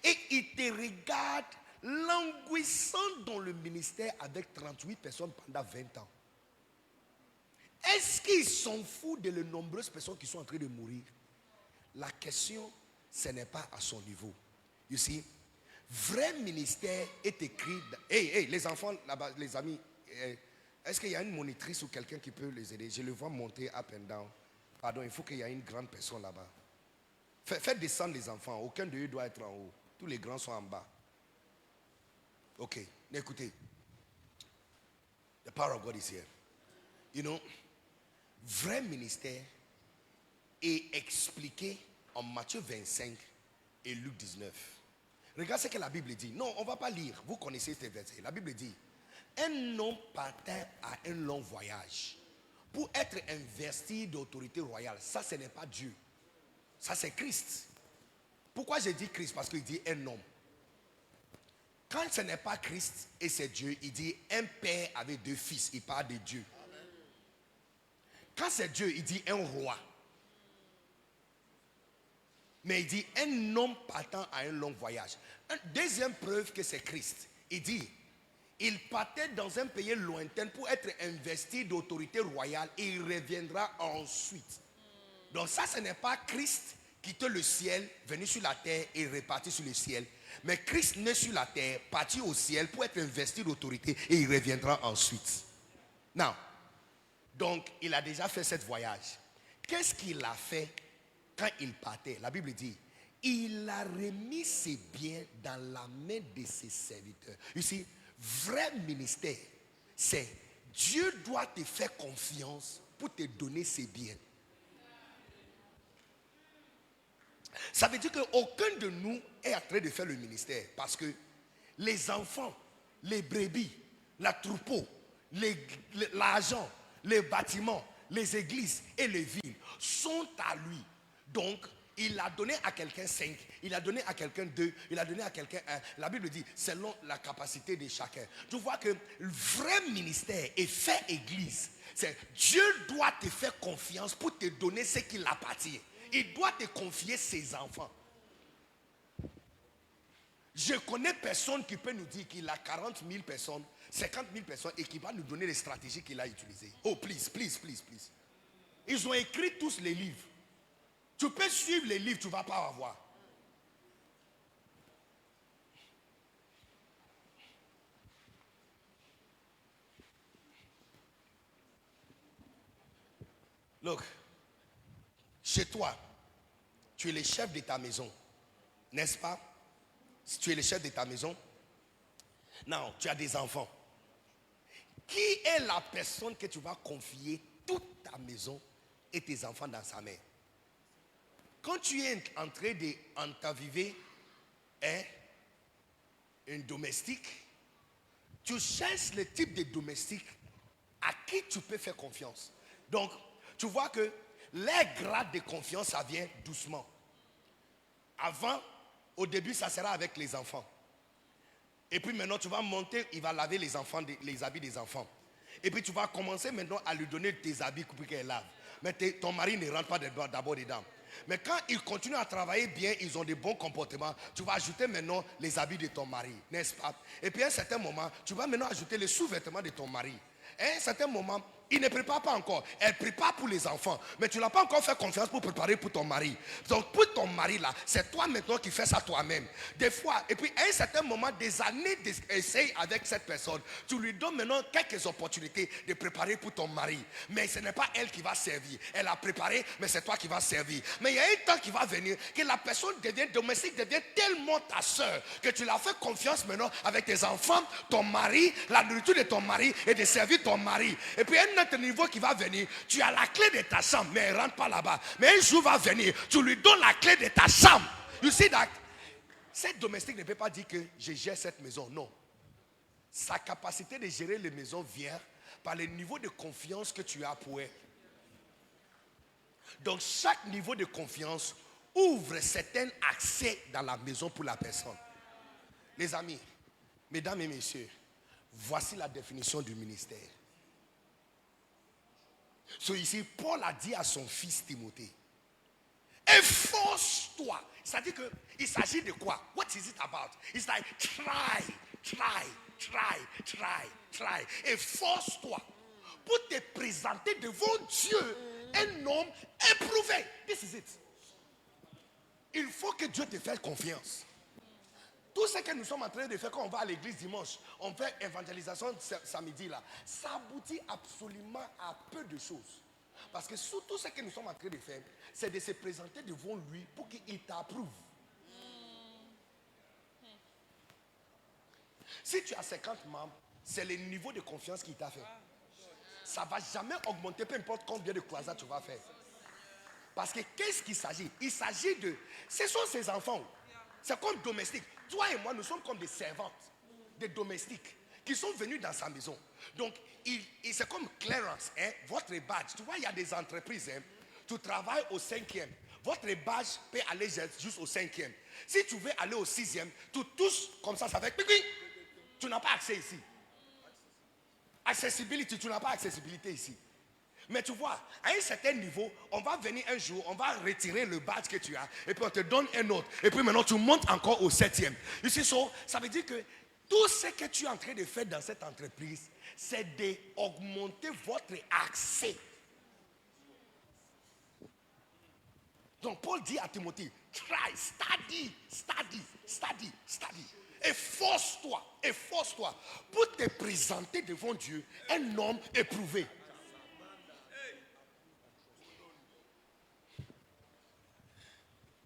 et il te regarde languissant dans le ministère avec 38 personnes pendant 20 ans? Est-ce qu'ils s'en foutent de les nombreuses personnes qui sont en train de mourir? La question, ce n'est pas à son niveau. You see, vrai ministère est écrit. Hey, les enfants là-bas, les amis, est-ce qu'il y a une monitrice ou quelqu'un qui peut les aider? Je le vois monter up and down. Pardon, il faut qu'il y ait une grande personne là-bas. Faites descendre les enfants. Aucun d'eux doit être en haut. Tous les grands sont en bas. Ok, écoutez. The power of God is here. You know, vrai ministère est expliqué en Matthieu 25 et Luc 19. Regarde ce que la Bible dit. Non, on ne va pas lire. Vous connaissez ces versets. La Bible dit, un homme partait à un long voyage pour être investi d'autorité royale. Ça, ce n'est pas Dieu. Ça, c'est Christ. Pourquoi j'ai dit Christ? Parce qu'il dit un homme. Quand ce n'est pas Christ et c'est Dieu, il dit un père avec 2 fils. Il parle de Dieu. Quand c'est Dieu, il dit un roi. Mais il dit un homme partant à un long voyage. Deuxième preuve que c'est Christ. Il dit, il partait dans un pays lointain pour être investi d'autorité royale et il reviendra ensuite. Donc ça, ce n'est pas Christ quitter le ciel, venir sur la terre et repartir sur le ciel. Mais Christ naît sur la terre, parti au ciel pour être investi d'autorité et il reviendra ensuite. Now, donc il a déjà fait ce voyage. Qu'est-ce qu'il a fait quand il partait? La Bible dit, il a remis ses biens dans la main de ses serviteurs. Ici, vrai ministère, c'est Dieu doit te faire confiance pour te donner ses biens. Ça veut dire qu'aucun de nous est en train de faire le ministère parce que les enfants, les brebis, la troupeau, l'argent, les bâtiments, les églises et les villes sont à lui. Donc, il a donné à quelqu'un 5, il a donné à quelqu'un 2, il a donné à quelqu'un 1. La Bible dit, selon la capacité de chacun. Tu vois que le vrai ministère et faire église, c'est Dieu doit te faire confiance pour te donner ce qu'il appartient. Il doit te confier ses enfants. Je connais personne qui peut nous dire qu'il a 40 000 personnes, 50 000 personnes et qui va nous donner les stratégies qu'il a utilisées. Oh, please. Ils ont écrit tous les livres. Tu peux suivre les livres, tu ne vas pas avoir. Look, chez toi, tu es le chef de ta maison, n'est-ce pas? Si tu es le chef de ta maison, non, tu as des enfants. Qui est la personne que tu vas confier toute ta maison et tes enfants dans sa main? Quand tu es en train d'entaviver un domestique, tu cherches le type de domestique à qui tu peux faire confiance. Donc, tu vois que les grades de confiance, ça vient doucement. Avant, au début, ça sera avec les enfants. Et puis maintenant, tu vas monter, il va laver les habits des enfants. Et puis tu vas commencer maintenant à lui donner tes habits pour qu'elle lave. Mais ton mari ne rentre pas d'abord dedans. Mais quand ils continuent à travailler bien, ils ont des bons comportements, tu vas ajouter maintenant les habits de ton mari, n'est-ce pas? Et puis à un certain moment, tu vas maintenant ajouter les sous-vêtements de ton mari. À un certain moment, il ne prépare pas encore. Elle prépare pour les enfants. Mais tu ne l'as pas encore fait confiance pour préparer pour ton mari. Donc pour ton mari là, c'est toi maintenant qui fais ça toi-même. Des fois, et puis à un certain moment, des années d'essai avec cette personne, tu lui donnes maintenant quelques opportunités de préparer pour ton mari. Mais ce n'est pas elle qui va servir. Elle a préparé, mais c'est toi qui vas servir. Mais il y a un temps qui va venir que la personne domestique devient tellement ta soeur que tu l'as fait confiance maintenant avec tes enfants, ton mari, la nourriture de ton mari et de servir ton mari. Et puis un autre niveau qui va venir, tu as la clé de ta chambre, mais elle ne rentre pas là-bas. Mais un jour va venir, tu lui donnes la clé de ta chambre. You see that? Cette domestique ne peut pas dire que je gère cette maison. Non. Sa capacité de gérer les maisons vient par le niveau de confiance que tu as pour elle. Donc chaque niveau de confiance ouvre certains accès dans la maison pour la personne. Les amis, mesdames et messieurs, voici la définition du ministère. So ici, Paul a dit à son fils Timothée, efforce-toi. C'est-à-dire qu'il s'agit de quoi? What is it about? It's like try. Efforce-toi pour te présenter devant Dieu un homme éprouvé. This is it. Il faut que Dieu te fasse confiance. Tout ce que nous sommes en train de faire quand on va à l'église dimanche, on fait évangélisation samedi là, ça aboutit absolument à peu de choses. Parce que tout ce que nous sommes en train de faire, c'est de se présenter devant lui pour qu'il t'approuve. Si tu as 50 membres, c'est le niveau de confiance qu'il t'a fait. Ça ne va jamais augmenter, peu importe combien de croisades tu vas faire. Parce que qu'est-ce qu'il s'agit? Il s'agit de... Ce sont ses enfants. C'est comme domestiques. Toi et moi, nous sommes comme des servantes, des domestiques qui sont venus dans sa maison. Donc, c'est comme clearance, hein, votre badge. Tu vois, il y a des entreprises, hein, tu travailles au 5e. Votre badge peut aller juste au 5e. Si tu veux aller au 6e, tu touches comme ça fait pipi. Tu n'as pas accès ici. Accessibility, tu n'as pas accessibilité ici. Mais tu vois, à un certain niveau, on va venir un jour, on va retirer le badge que tu as, et puis on te donne un autre. Et puis maintenant, tu montes encore au 7e. Ici, ça veut dire que tout ce que tu es en train de faire dans cette entreprise, c'est d'augmenter votre accès. Donc, Paul dit à Timothée, try, study. Efforce-toi pour te présenter devant Dieu un homme éprouvé.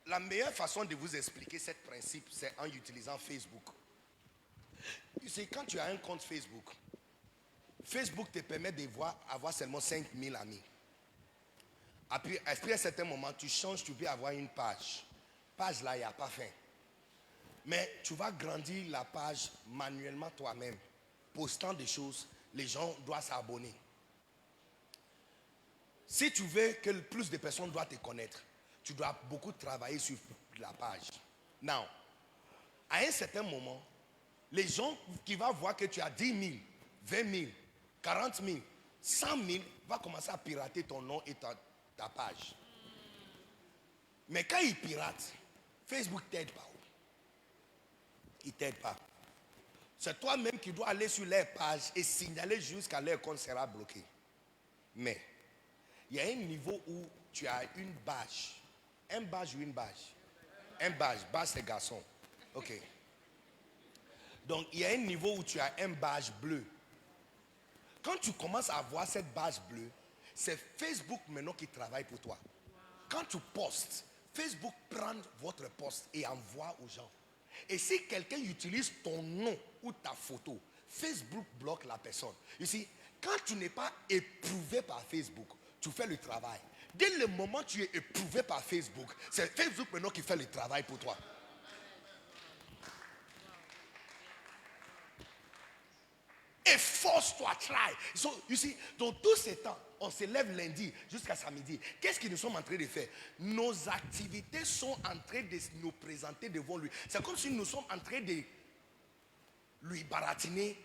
La meilleure façon de vous expliquer ce principe, c'est en utilisant Facebook. Tu sais, quand tu as un compte Facebook, Facebook te permet d'avoir seulement 5000 amis. Après un certain moment, tu changes, tu peux avoir une page. Page là, il n'y a pas fin. Mais tu vas grandir la page manuellement toi-même. Postant des choses, les gens doivent s'abonner. Si tu veux que plus de personnes doivent te connaître, tu dois beaucoup travailler sur la page. Now, à un certain moment, les gens qui vont voir que tu as 10 000, 20 000, 40 000, 100 000, vont commencer à pirater ton nom et ta page. Mais quand ils piratent, Facebook ne t'aide pas. Il ne t'aide pas. C'est toi-même qui dois aller sur leur page et signaler jusqu'à leur compte sera bloqué. Mais, il y a un niveau où tu as une badge. Un badge ou une badge? Un badge. Badge, c'est garçon. Ok. Donc, il y a un niveau où tu as un badge bleu. Quand tu commences à voir cette badge bleue, c'est Facebook maintenant qui travaille pour toi. Quand tu postes, Facebook prend votre post et envoie aux gens. Et si quelqu'un utilise ton nom ou ta photo, Facebook bloque la personne. Ici, quand tu n'es pas éprouvé par Facebook, tu fais le travail. Dès le moment où tu es éprouvé par Facebook, c'est Facebook maintenant qui fait le travail pour toi. Et force-toi, try. So, you see, dans tous ces temps, on se lève lundi jusqu'à samedi. Qu'est-ce que nous sommes en train de faire? Nos activités sont en train de nous présenter devant lui. C'est comme si nous sommes en train de lui baratiner,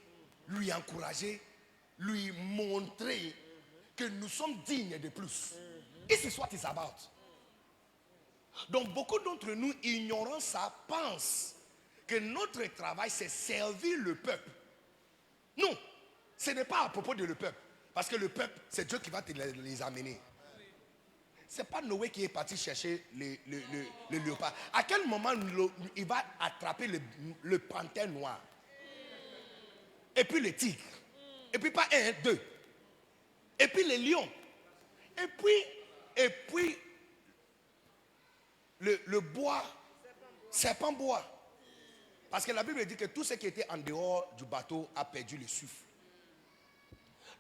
lui encourager, lui montrer que nous sommes dignes de plus. This is what it's about. Donc beaucoup d'entre nous, ignorant ça, pensent que notre travail, c'est servir le peuple. Non, ce n'est pas à propos de le peuple. Parce que le peuple, c'est Dieu qui va te les amener. Ce n'est pas Noé qui est parti chercher le léopard. À quel moment il va attraper le panthère noir? Et puis le tigre. Et puis pas un, deux. Et puis les lions. Et puis le bois, serpent bois. Parce que la Bible dit que tout ce qui était en dehors du bateau a perdu le souffle.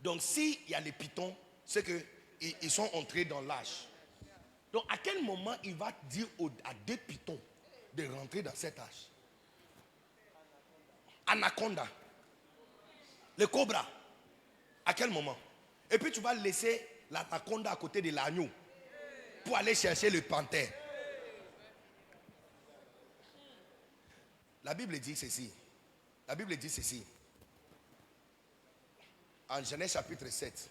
Donc s'il y a les pitons, c'est qu'ils sont entrés dans l'âge. Donc à quel moment il va dire à deux pitons de rentrer dans cet âge? Anaconda. Le cobra. À quel moment? Et puis tu vas laisser l'anaconda à côté de l'agneau pour aller chercher le panthère. La Bible dit ceci. La Bible dit ceci. En Genèse chapitre 7,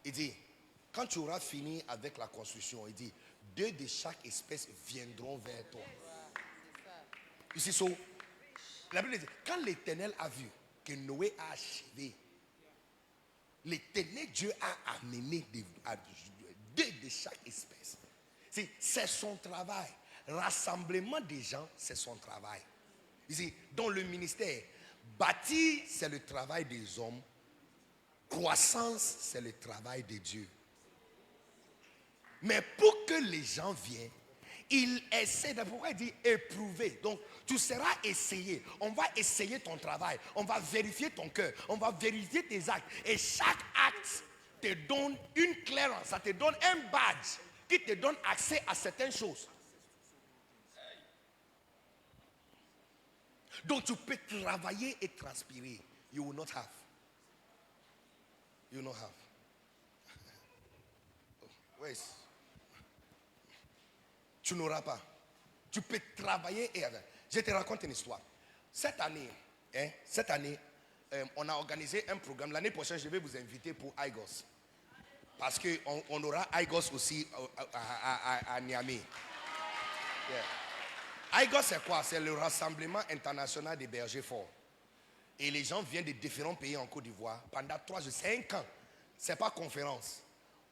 il dit, quand tu auras fini avec la construction, il dit, 2 de chaque espèce viendront vers toi. Ici, la Bible dit, quand l'Éternel a vu que Noé a achevé, l'Éternel Dieu a amené 2 de chaque espèce. C'est son travail. Rassemblement des gens, c'est son travail. Ici, dans le ministère, bâtir, c'est le travail des hommes. Croissance, c'est le travail de Dieu. Mais pour que les gens viennent, il essaie de, pourquoi il dit éprouver. Donc, tu seras essayé. On va essayer ton travail. On va vérifier ton cœur. On va vérifier tes actes. Et chaque acte te donne une clairance. Ça te donne un badge qui te donne accès à certaines choses. Donc, tu peux travailler et transpirer. you will not have. You will not have. Where is? Tu n'auras pas. Tu peux travailler et avec. Je te raconte une histoire. Cette année, on a organisé un programme. L'année prochaine, je vais vous inviter pour IGOS. Parce qu'on aura IGOS aussi à Niamey. Yeah. IGOS, c'est quoi? C'est le Rassemblement international des bergers forts. Et les gens viennent de différents pays en Côte d'Ivoire pendant 5 ans. Ce n'est pas conférence.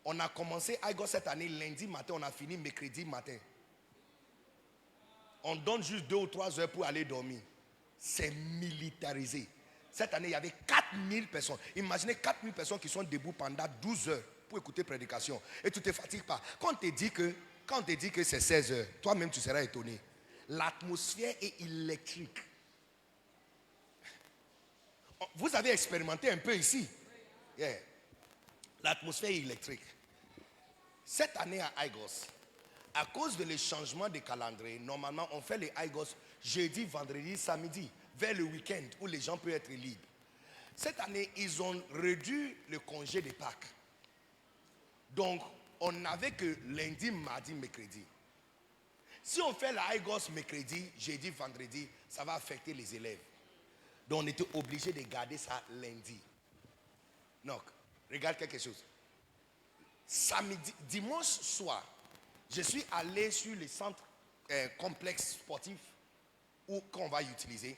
On a commencé IGOS cette année lundi matin, on a fini mercredi matin. On donne juste 2 ou 3 heures pour aller dormir. C'est militarisé. Cette année, il y avait 4000 personnes. Imaginez 4000 personnes qui sont debout pendant 12 heures pour écouter prédication. Et tu ne te fatigues pas. Quand on te dit que c'est 16 heures, toi-même tu seras étonné. L'atmosphère est électrique. Vous avez expérimenté un peu ici. Yeah. L'atmosphère est électrique. Cette année à IGOS, à cause de les changements de calendrier, normalement on fait les IGOS jeudi, vendredi, samedi, vers le week-end où les gens peuvent être libres. Cette année, ils ont réduit le congé de Pâques. Donc, on n'avait que lundi, mardi, mercredi. Si on fait la IGOS mercredi, jeudi, vendredi, ça va affecter les élèves. Donc, on était obligé de garder ça lundi. Donc, regarde quelque chose. Samedi, dimanche soir, je suis allé sur le centre complexe sportif qu'on va utiliser.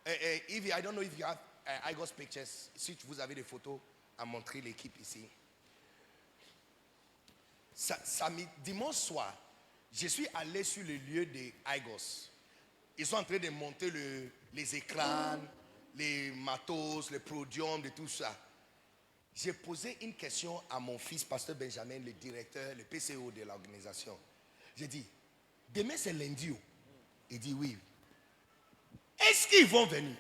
I don't know if you have IGOS pictures. Si vous avez des photos à montrer l'équipe ici. Dimanche soir, je suis allé sur le lieu de IGOS. Ils sont en train de monter les écrans, les matos, le podium, de tout ça. J'ai posé une question à mon fils, pasteur Benjamin, le directeur, le PCO de l'organisation. J'ai dit, demain c'est lundi. Il dit oui. Est-ce qu'ils vont venir?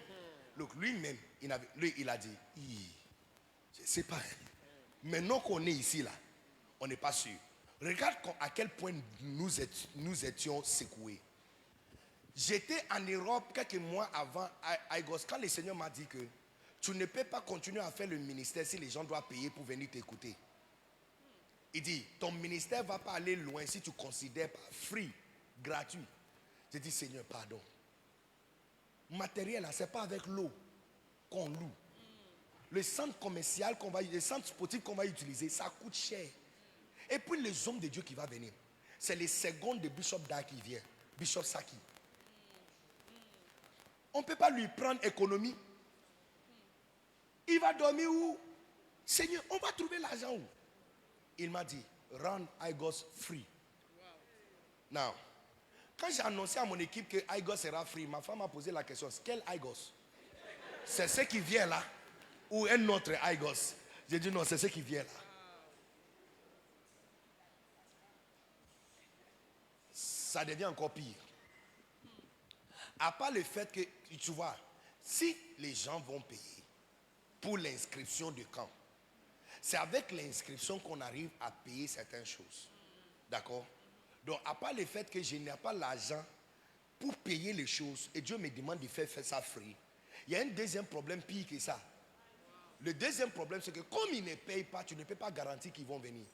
Donc lui-même, il a dit, je ne sais pas. Maintenant qu'on est ici, là, on n'est pas sûr. Regarde à quel point nous étions secoués. J'étais en Europe quelques mois avant IGOS, quand le Seigneur m'a dit que tu ne peux pas continuer à faire le ministère si les gens doivent payer pour venir t'écouter. Il dit, ton ministère ne va pas aller loin si tu considères pas free, gratuit. J'ai dit, Seigneur, pardon. Matériel, ce n'est pas avec l'eau qu'on loue. Le centre commercial le centre sportif qu'on va utiliser, ça coûte cher. Et puis les hommes de Dieu qui vont venir, c'est les secondes de Bishop Da qui vient, Bishop Saki. On ne peut pas lui prendre économie. Il va dormir où? Seigneur, on va trouver l'argent où? Il m'a dit, run IGOS free. Now, quand j'ai annoncé à mon équipe que IGOS sera free, ma femme m'a posé la question, quel IGOS? C'est ce qui vient là? Ou un autre IGOS? J'ai dit non, c'est ce qui vient là. Ça devient encore pire. À part le fait que, tu vois, si les gens vont payer pour l'inscription du camp, c'est avec l'inscription qu'on arrive à payer certaines choses. D'accord? Donc, à part le fait que je n'ai pas l'argent pour payer les choses, et Dieu me demande de faire ça free, il y a un deuxième problème pire que ça. Le deuxième problème, c'est que comme ils ne payent pas, tu ne peux pas garantir qu'ils vont venir.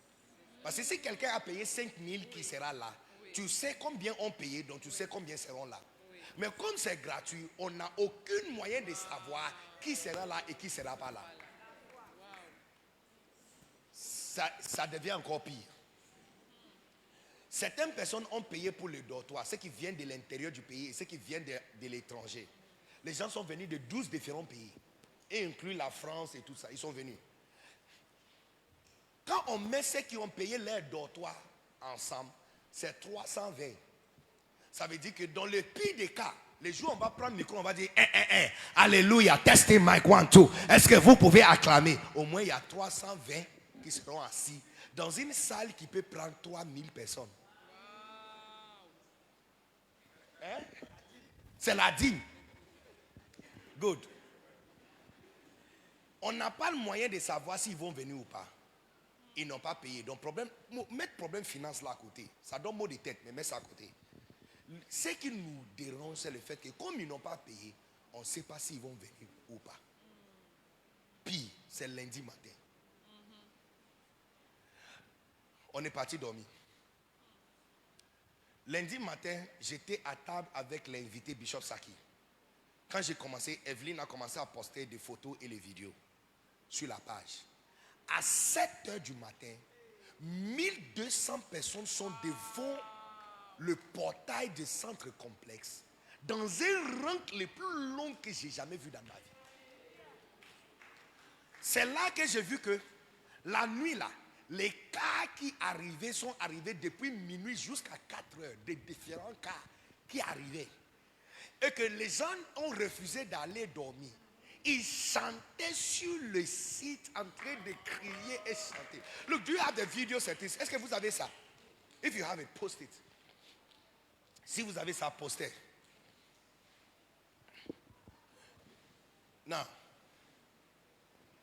Parce que si quelqu'un a payé 5 000 qui sera là, tu sais combien ont payé, donc tu sais combien seront là. Mais comme c'est gratuit, on n'a aucun moyen de savoir qui sera là et qui ne sera pas là. Ça devient encore pire. Certaines personnes ont payé pour le dortoir, ceux qui viennent de l'intérieur du pays et ceux qui viennent de l'étranger. Les gens sont venus de 12 différents pays, et inclus la France et tout ça, ils sont venus. Quand on met ceux qui ont payé leur dortoir ensemble, c'est 320. Ça veut dire que dans le pire des cas, les jours où on va prendre le micro, on va dire Alléluia, testing mic 1, 2. Est-ce que vous pouvez acclamer? Au moins il y a 320 qui seront assis dans une salle qui peut prendre 3000 personnes. Hein? C'est la dîme. Good. On n'a pas le moyen de savoir s'ils vont venir ou pas. Ils n'ont pas payé. Donc, mettre problème finance là à côté. Ça donne mot de tête, mais mets ça à côté. Ce qui nous dérange, c'est le fait que comme ils n'ont pas payé, on ne sait pas s'ils vont venir ou pas. c'est lundi matin. On est parti dormir. Lundi matin, j'étais à table avec l'invité Bishop Saki. Quand j'ai commencé, Evelyne a commencé à poster des photos et les vidéos sur la page. À 7 heures du matin, 1200 personnes sont devant le portail du centre complexe, dans un rang le plus long que j'ai jamais vu dans ma vie. C'est là que j'ai vu que la nuit là, les cas qui arrivaient sont arrivés depuis minuit jusqu'à 4 heures, des différents cas qui arrivaient. Et que les gens ont refusé d'aller dormir. Ils chantaient sur le site en train de crier et chanter. Look, do you have the video settings? Est-ce que vous avez ça? If you have it, post it. Si vous avez ça, postez. Now,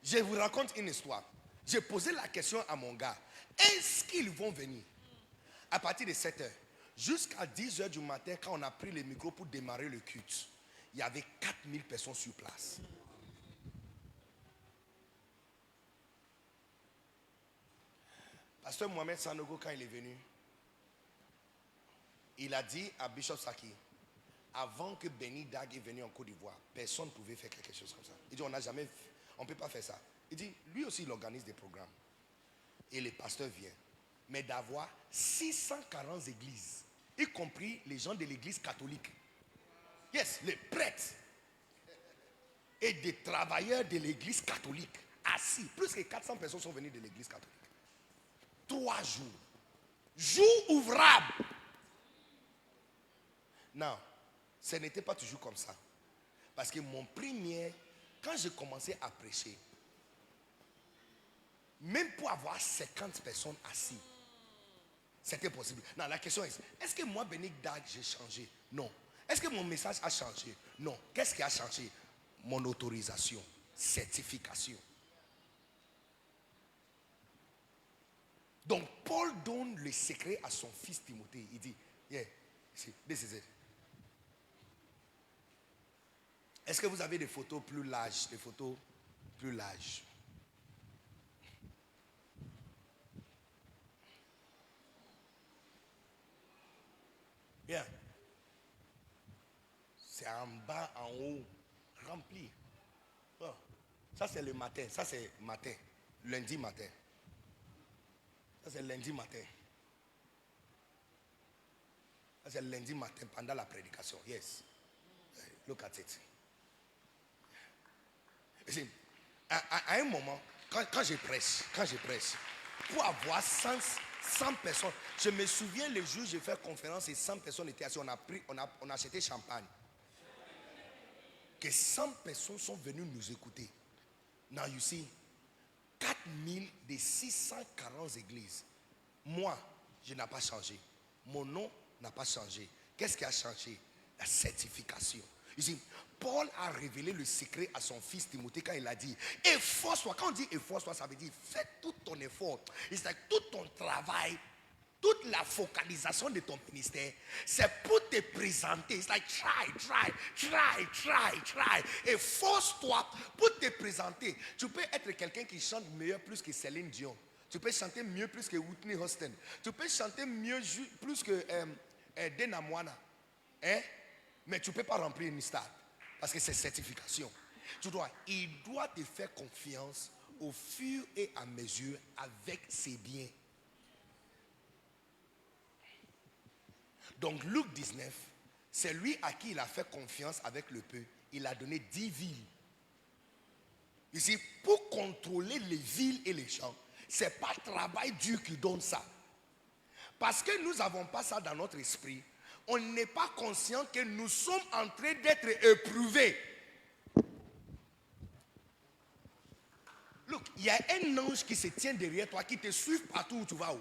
je vous raconte une histoire. J'ai posé la question à mon gars. Est-ce qu'ils vont venir? À partir de 7 heures. Jusqu'à 10 heures du matin, quand on a pris le micro pour démarrer le culte, il y avait 4000 personnes sur place. Pasteur Mohamed Sanogo, quand il est venu, il a dit à Bishop Saki, avant que Benny Dag est venu en Côte d'Ivoire, personne ne pouvait faire quelque chose comme ça. Il dit, on ne peut pas faire ça. Il dit, lui aussi, il organise des programmes. Et les pasteurs viennent. Mais d'avoir 640 églises, y compris les gens de l'église catholique. Yes, les prêtres. Et des travailleurs de l'église catholique. Assis. Plus que 400 personnes sont venues de l'église catholique. 3 jours. Jour ouvrable. Non, ce n'était pas toujours comme ça. Parce que mon premier, quand j'ai commencé à prêcher, même pour avoir 50 personnes assises, c'était possible. Non, la question est-ce que moi, Benny Dag, j'ai changé? Non. Est-ce que mon message a changé? Non. Qu'est-ce qui a changé? Mon autorisation, certification. Donc, Paul donne le secret à son fils Timothée. Il dit, yeah, see, this is it. Est-ce que vous avez des photos plus larges? Des photos plus larges. Bien. C'est en bas, en haut, rempli. Oh. Ça, c'est le matin. Ça, c'est matin. Lundi matin. Ça, c'est lundi matin. Ça, c'est lundi matin pendant la prédication. Yes. Look at it. À un moment, quand je prêche, pour avoir 100 personnes, je me souviens le jour où j'ai fait conférence et 100 personnes étaient assises, on a acheté champagne. Que 100 personnes sont venues nous écouter. Now you see, 4000 des 640 églises. Moi, je n'ai pas changé. Mon nom n'a pas changé. Qu'est-ce qui a changé? La certification. You see, Paul a révélé le secret à son fils Timothée quand il a dit, efforce-toi. Quand on dit efforce-toi, ça veut dire fais tout ton effort. It's like tout ton travail, toute la focalisation de ton ministère, c'est pour te présenter. It's like try. Efforce-toi pour te présenter. Tu peux être quelqu'un qui chante meilleur plus que Céline Dion. Tu peux chanter mieux plus que Whitney Houston. Tu peux chanter mieux plus que Dena Moana. Hein? Mais tu ne peux pas remplir une stade. Parce que c'est certification. Il doit te faire confiance au fur et à mesure avec ses biens. Donc Luc 19, c'est lui à qui il a fait confiance avec le peu. Il a donné 10 villes. Ici, pour contrôler les villes et les champs, ce n'est pas travail dur qui donne ça. Parce que nous n'avons pas ça dans notre esprit. On n'est pas conscient que nous sommes en train d'être éprouvés. Look, il y a un ange qui se tient derrière toi, qui te suit partout où tu vas.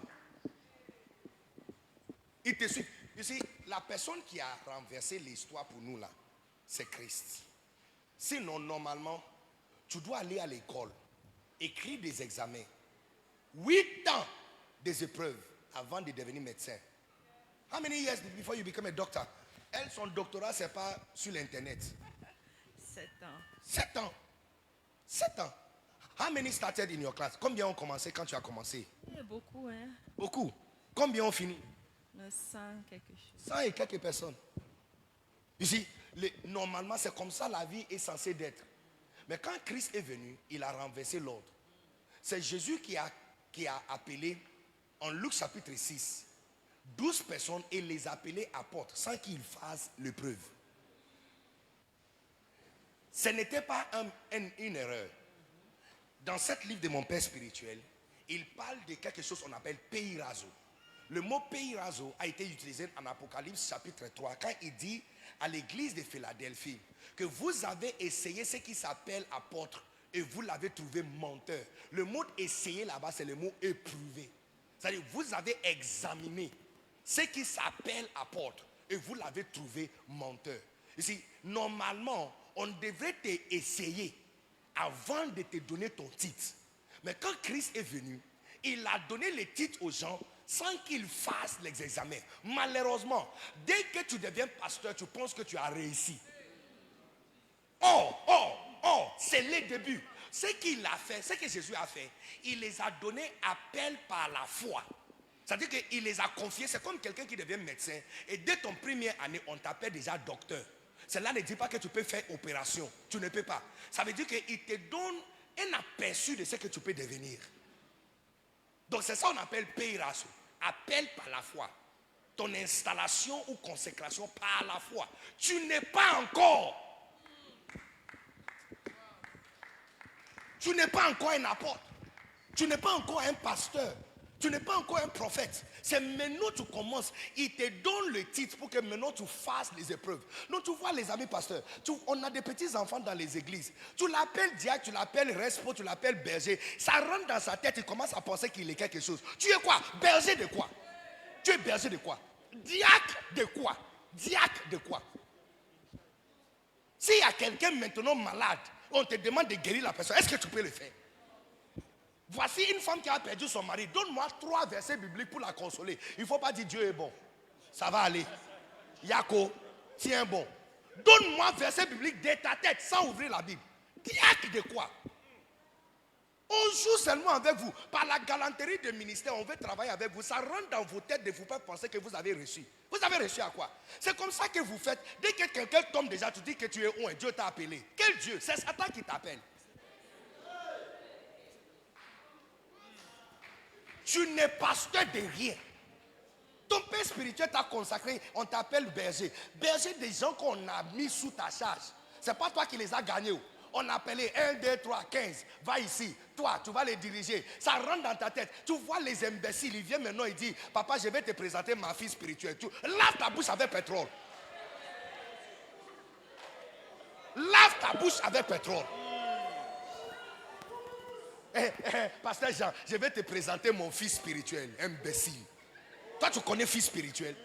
Il te suit. Tu sais, la personne qui a renversé l'histoire pour nous là, c'est Christ. Sinon, normalement, tu dois aller à l'école, écrire des examens, 8 ans des épreuves avant de devenir médecin. How many years before you become a doctor? Elle, son doctorat, c'est pas sur l'internet. 7 ans. 7 ans. 7 ans. How many started in your class? Combien ont commencé quand tu as commencé? Beaucoup, hein. Beaucoup. Combien ont fini? 100 quelque chose. 100 et quelques personnes. Ici, normalement, c'est comme ça la vie est censée d'être. Mais quand Christ est venu, il a renversé l'ordre. C'est Jésus qui a appelé, en Luc chapitre 6, 12 personnes et les appelait apôtres sans qu'ils fassent l'épreuve. Ce n'était pas une erreur. Dans ce livre de mon père spirituel, il parle de quelque chose qu'on appelle peirazo. Le mot peirazo a été utilisé en Apocalypse chapitre 3 quand il dit à l'église de Philadelphie que vous avez essayé ce qui s'appelle apôtre et vous l'avez trouvé menteur. Le mot essayer là-bas, c'est le mot éprouver. C'est-à-dire vous avez examiné ce qui s'appelle apôtre et vous l'avez trouvé menteur. Ici, normalement, on devrait essayer avant de te donner ton titre. Mais quand Christ est venu, il a donné les titres aux gens sans qu'ils fassent les examens. Malheureusement, dès que tu deviens pasteur, tu penses que tu as réussi. C'est le début. Ce qu'il a fait, ce que Jésus a fait, il les a donnés appel par la foi. C'est-à-dire qu'il les a confiés. C'est comme quelqu'un qui devient médecin et dès ton première année, on t'appelle déjà docteur. Cela ne dit pas que tu peux faire opération. Tu ne peux pas. Ça veut dire qu'il te donne un aperçu de ce que tu peux devenir. Donc c'est ça qu'on appelle peirazo. Appel par la foi. Ton installation ou consécration par la foi. Tu n'es pas encore. Tu n'es pas encore un apôtre. Tu n'es pas encore un pasteur. Tu n'es pas encore un prophète. C'est maintenant que tu commences. Il te donne le titre pour que maintenant tu fasses les épreuves. Donc tu vois les amis pasteurs. On a des petits enfants dans les églises. Tu l'appelles diacre, tu l'appelles respo, tu l'appelles berger. Ça rentre dans sa tête, il commence à penser qu'il est quelque chose. Tu es quoi? Berger de quoi? Tu es berger de quoi? Diacre de quoi? Diacre de quoi? S'il y a quelqu'un maintenant malade, on te demande de guérir la personne. Est-ce que tu peux le faire? Voici une femme qui a perdu son mari. Donne-moi 3 versets bibliques pour la consoler. Il ne faut pas dire Dieu est bon. Ça va aller. Yako, tiens bon. Donne-moi verset biblique de ta tête sans ouvrir la Bible. Diacre de quoi? On joue seulement avec vous. Par la galanterie de ministère, on veut travailler avec vous. Ça rentre dans vos têtes de vous faire penser que vous avez reçu. Vous avez reçu à quoi? C'est comme ça que vous faites. Dès que quelqu'un tombe déjà, tu dis que tu es où et Dieu t'a appelé. Quel Dieu? C'est Satan qui t'appelle. Tu n'es pasteur de rien. Ton père spirituel t'a consacré, on t'appelle berger. Berger des gens qu'on a mis sous ta charge. Ce n'est pas toi qui les as gagnés. On a appelé 1, 2, 3, 15. Va ici. Toi, tu vas les diriger. Ça rentre dans ta tête. Tu vois les imbéciles. Ils viennent maintenant, ils disent, papa, je vais te présenter ma fille spirituelle. Lave ta bouche avec pétrole. Lave ta bouche avec pétrole. Pasteur Jean, je vais te présenter mon fils spirituel. Imbécile. Toi, tu connais fils spirituel.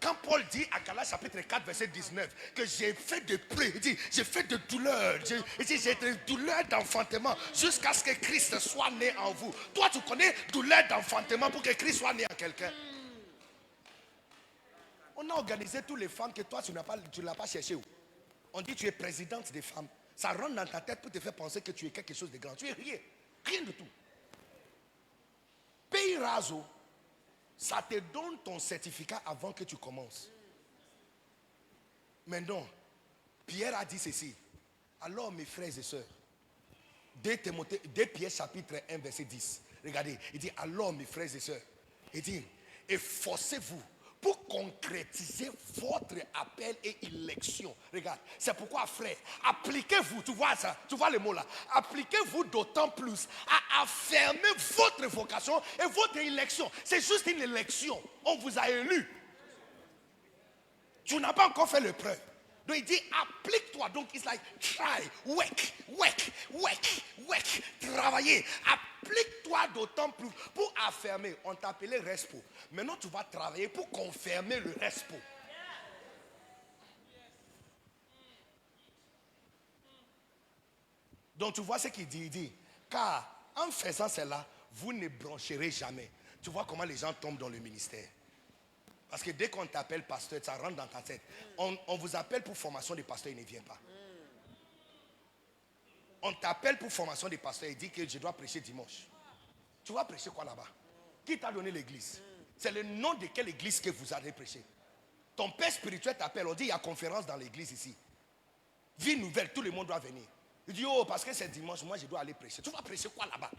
Quand Paul dit à Galates chapitre 4 verset 19 que j'ai fait de plaies, il dit j'ai fait de douleur, il dit j'ai de douleur d'enfantement jusqu'à ce que Christ soit né en vous. Toi tu connais douleur d'enfantement pour que Christ soit né en quelqu'un. On a organisé toutes les femmes que toi tu ne l'as pas cherché. On dit tu es présidente des femmes. Ça rentre dans ta tête pour te faire penser que tu es quelque chose de grand. Tu es rien, rien du tout. Peirazo, ça te donne ton certificat avant que tu commences. Maintenant, Pierre a dit ceci. Alors mes frères et sœurs, 2 Pierre chapitre 1 verset 10. Regardez, il dit alors mes frères et sœurs, il dit efforcez-vous pour concrétiser votre appel et élection. Regarde, c'est pourquoi frère, appliquez-vous, tu vois ça, tu vois le mot là, appliquez-vous d'autant plus à affirmer votre vocation et votre élection. C'est juste une élection, on vous a élu. Tu n'as pas encore fait le preuve. Donc il dit applique-toi, donc it's like try, work, travailler. Applique-toi d'autant plus pour affirmer. On t'appelait respo. Maintenant tu vas travailler pour confirmer le respo. Donc tu vois ce qu'il dit. Il dit car en faisant cela, vous ne brancherez jamais. Tu vois comment les gens tombent dans le ministère. Parce que dès qu'on t'appelle pasteur, ça rentre dans ta tête. On vous appelle pour formation de pasteur, il ne vient pas. On t'appelle pour formation des pasteurs et dit que je dois prêcher dimanche. Tu vas prêcher quoi là-bas? Qui t'a donné l'église? C'est le nom de quelle église que vous allez prêcher? Ton père spirituel t'appelle, on dit il y a conférence dans l'église ici. Vie nouvelle, tout le monde doit venir. Il dit, oh, parce que c'est dimanche, moi je dois aller prêcher. Tu vas prêcher quoi là-bas?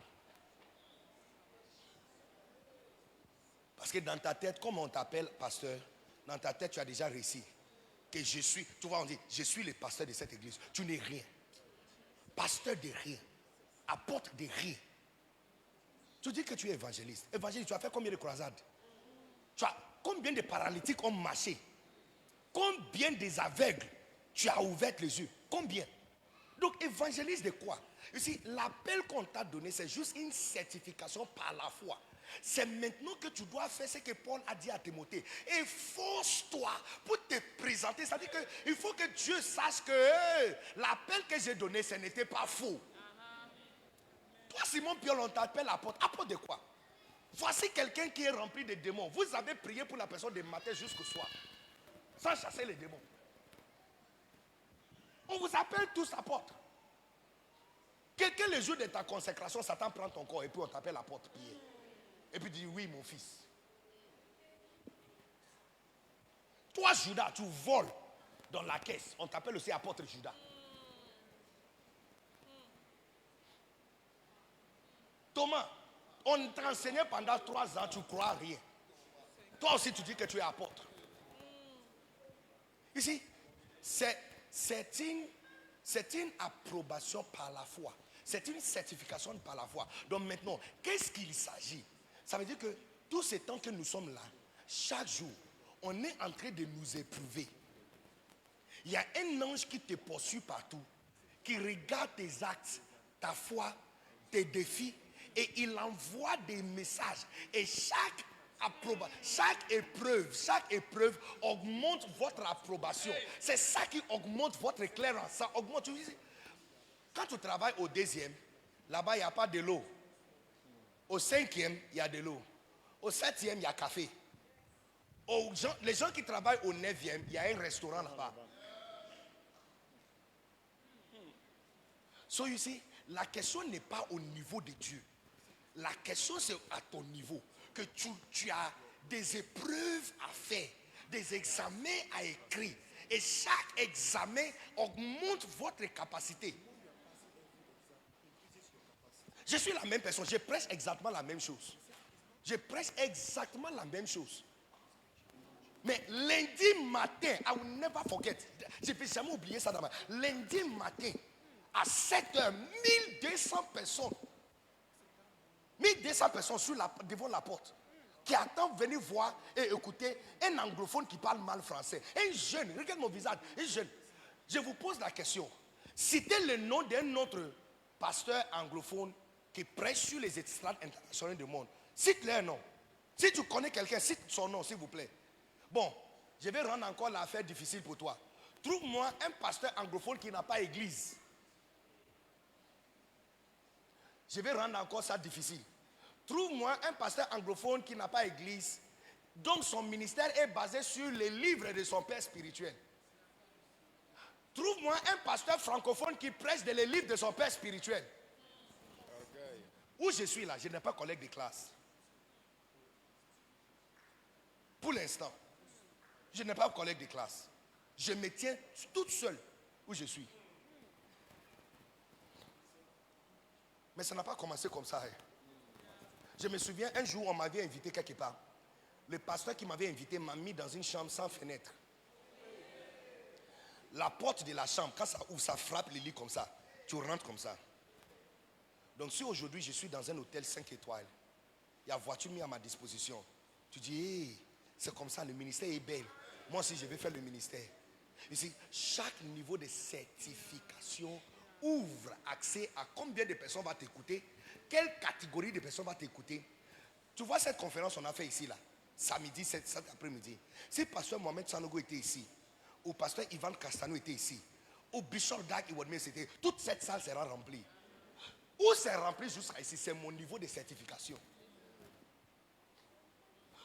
Parce que dans ta tête, comme on t'appelle pasteur, dans ta tête tu as déjà réussi. Que je suis, tu vois, on dit, je suis le pasteur de cette église. Tu n'es rien. Pasteur de rien. Apôtre de rien. Tu dis que tu es évangéliste. Évangéliste, tu as fait combien de croisades? Combien de paralytiques ont marché? Combien des aveugles tu as ouvert les yeux? Combien? Donc évangéliste de quoi? Ici, l'appel qu'on t'a donné, c'est juste une certification par la foi. C'est maintenant que tu dois faire ce que Paul a dit à Timothée. Efforce-toi pour te présenter. C'est-à-dire qu'il faut que Dieu sache que l'appel que j'ai donné, ce n'était pas faux. Toi, Simon Pierre, on t'appelle apôtre. Apôtre de quoi? Voici quelqu'un qui est rempli de démons. Vous avez prié pour la personne du matin jusqu'au soir, sans chasser les démons. On vous appelle tous apôtres. Quelqu'un, le jour de ta consécration, Satan prend ton corps et puis on t'appelle apôtre, Pierre. Et puis dit, oui, mon fils. Toi, Judas, tu voles dans la caisse. On t'appelle aussi apôtre Judas. Thomas, on t'a enseigné pendant 3 ans, tu ne crois à rien. Toi aussi, tu dis que tu es apôtre. Ici, c'est une approbation par la foi. C'est une certification par la foi. Donc maintenant, qu'est-ce qu'il s'agit? Ça veut dire que tout ce temps que nous sommes là, chaque jour, on est en train de nous éprouver. Il y a un ange qui te poursuit partout, qui regarde tes actes, ta foi, tes défis, et il envoie des messages. Et chaque épreuve augmente votre approbation. C'est ça qui augmente votre éclairance. Ça augmente. Quand tu travailles au 2e, là-bas, il n'y a pas de l'eau. Au 5e, il y a de l'eau. Au 7e, il y a café. Les gens qui travaillent au 9e, il y a un restaurant là-bas. So you see, la question n'est pas au niveau de Dieu. La question c'est à ton niveau. Que tu as des épreuves à faire, des examens à écrire. Et chaque examen augmente votre capacité. Je suis la même personne, je prêche exactement la même chose. Je prêche exactement la même chose. Mais lundi matin, I will never forget. Je ne peux jamais oublier ça dans ma... Lundi matin, à 7h, 1200 personnes. 1200 personnes devant la porte. Qui attendent venir voir et écouter un anglophone qui parle mal français. Un jeune, regarde mon visage, un jeune. Je vous pose la question. Citez le nom d'un autre pasteur anglophone qui prêche sur les estrades internationales du monde. Cite leur nom. Si tu connais quelqu'un, cite son nom, s'il vous plaît. Bon, je vais rendre encore l'affaire difficile pour toi. Trouve-moi un pasteur anglophone qui n'a pas église. Je vais rendre encore ça difficile. Trouve-moi un pasteur anglophone qui n'a pas église, donc son ministère est basé sur les livres de son père spirituel. Trouve-moi un pasteur francophone qui prêche les livres de son père spirituel. Okay. Où je suis là, je n'ai pas collègue de classe. Pour l'instant, je n'ai pas collègue de classe. Je me tiens toute seule où je suis. Mais ça n'a pas commencé comme ça. Hein. Je me souviens, un jour, on m'avait invité quelque part. Le pasteur qui m'avait invité m'a mis dans une chambre sans fenêtre. La porte de la chambre, quand ça ouvre, ça frappe le lit comme ça. Tu rentres comme ça. Donc si aujourd'hui je suis dans un hôtel 5 étoiles, il y a voiture mise à ma disposition. Tu dis, hey, c'est comme ça, le ministère est belle. Moi aussi, je vais faire le ministère. Ici, chaque niveau de certification ouvre accès à combien de personnes vont t'écouter, quelle catégorie de personnes vont t'écouter. Tu vois cette conférence qu'on a fait ici, là, samedi, cet après-midi. Si pasteur Mohamed Sanogo était ici, ou pasteur Ivan Castano était ici, ou Bishop Dag Iwadme était, toute cette salle sera remplie. Où c'est rempli jusqu'à ici, c'est mon niveau de certification.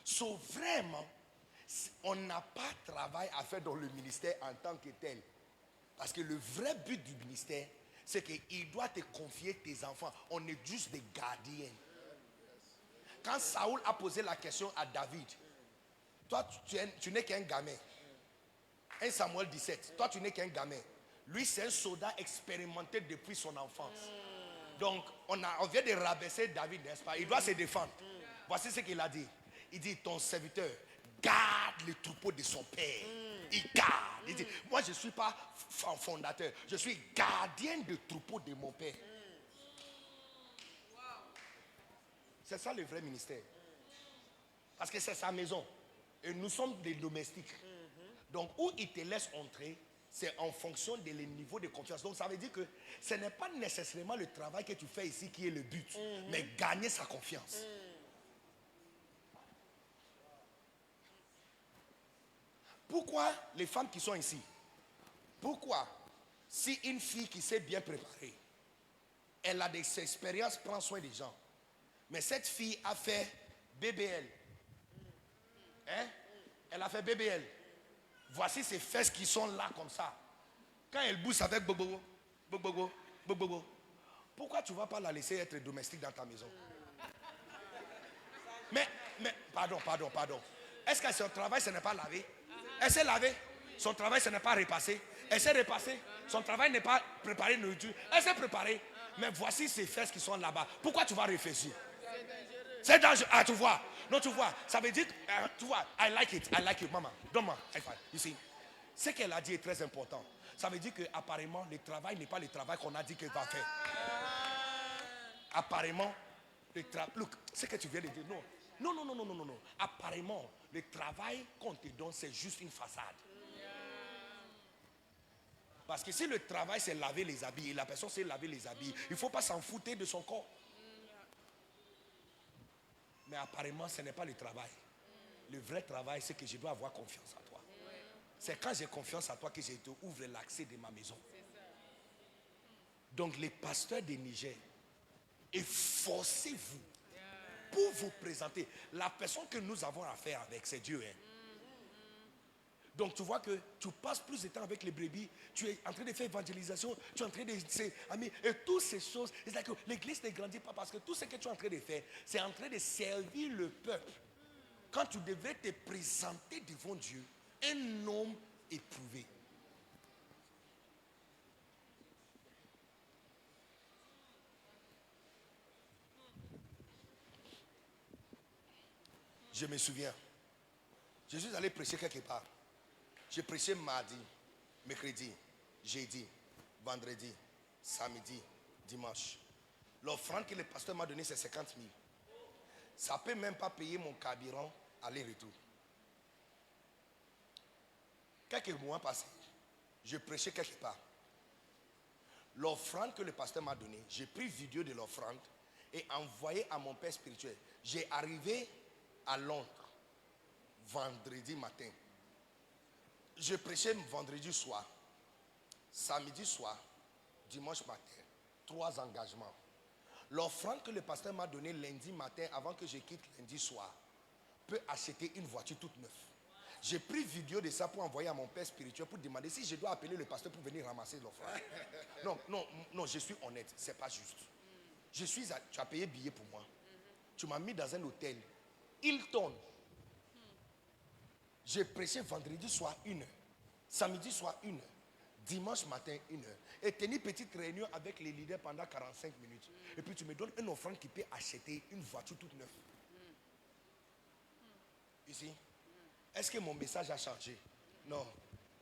So vraiment, on n'a pas de travail à faire dans le ministère en tant que tel. Parce que le vrai but du ministère, c'est qu'il doit te confier tes enfants. On est juste des gardiens. Quand Saoul a posé la question à David, toi tu n'es qu'un gamin. 1 Samuel 17, toi tu n'es qu'un gamin. Lui c'est un soldat expérimenté depuis son enfance. Donc on vient de rabaisser David, n'est-ce pas? Il doit se défendre. Voici ce qu'il a dit. Il dit, ton serviteur garde les troupeaux de son père. Il garde. Il dit, moi je ne suis pas fondateur, je suis gardien de troupeaux de mon père. C'est ça le vrai ministère. Parce que c'est sa maison. Et nous sommes des domestiques. Donc où il te laisse entrer, c'est en fonction de les niveaux de confiance. Donc ça veut dire que ce n'est pas nécessairement le travail que tu fais ici qui est le but, mais gagner sa confiance. Pourquoi les femmes qui sont ici, pourquoi si une fille qui s'est bien préparée, elle a des expériences, prend soin des gens, mais cette fille a fait BBL, hein? Elle a fait BBL. Voici ses fesses qui sont là comme ça. Quand elle bouge avec bobogo, bobogo, bobogo, pourquoi tu ne vas pas la laisser être domestique dans ta maison? Mais, pardon. Est-ce que son travail, ce n'est pas lavé? Elle s'est lavée. Son travail, ce n'est pas repassé. Elle s'est repassée. Son travail n'est pas préparé de nourriture. Elle s'est préparée. Mais voici ses fesses qui sont là-bas. Pourquoi tu vas réfléchir? C'est dangereux. Ah, tu vois. Non, tu vois. Ça veut dire, tu vois, I like it, maman. Donne-moi. Ici. Ce qu'elle a dit est très important. Ça veut dire qu'apparemment, le travail n'est pas le travail qu'on a dit qu'elle va faire. Apparemment, le travail. Look, ce que tu viens de dire, non. Non. Apparemment, le travail qu'on te donne, c'est juste une façade. Parce que si le travail, c'est laver les habits, et la personne sait laver les habits, il ne faut pas s'en foutre de son corps. Mais apparemment, ce n'est pas le travail. Le vrai travail, c'est que je dois avoir confiance en toi. C'est quand j'ai confiance en toi que je te ouvre l'accès de ma maison. Donc, les pasteurs de Niger, efforcez-vous pour vous présenter. La personne que nous avons affaire avec, c'est Dieu. Hein? Donc tu vois que tu passes plus de temps avec les brebis, tu es en train de faire évangélisation, tu es en train de... Et toutes ces choses, c'est que l'église ne grandit pas parce que tout ce que tu es en train de faire, c'est en train de servir le peuple. Quand tu devais te présenter devant Dieu, un homme éprouvé. Je me souviens, je suis allé prêcher quelque part. J'ai prêché mardi, mercredi, jeudi, vendredi, samedi, dimanche. L'offrande que le pasteur m'a donnée, c'est 50 000. Ça ne peut même pas payer mon carburant aller-retour. Quelques mois passés, je prêchais quelque part. L'offrande que le pasteur m'a donnée, j'ai pris vidéo de l'offrande et envoyé à mon père spirituel. J'ai arrivé à Londres vendredi matin. Je prêchais vendredi soir, samedi soir, dimanche matin. 3 engagements. L'offrande que le pasteur m'a donnée lundi matin avant que je quitte lundi soir peut acheter une voiture toute neuve. J'ai pris vidéo de ça pour envoyer à mon père spirituel pour demander si je dois appeler le pasteur pour venir ramasser l'offrande. Non, je suis honnête, c'est pas juste. Tu as payé billet pour moi. Tu m'as mis dans un hôtel Hilton. J'ai prêché vendredi soir 1 heure, samedi soir 1 heure, dimanche matin 1 heure. Et tenu petite réunion avec les leaders pendant 45 minutes. Et puis tu me donnes une offrande qui peut acheter une voiture toute neuve. Ici. Est-ce que mon message a changé? Non.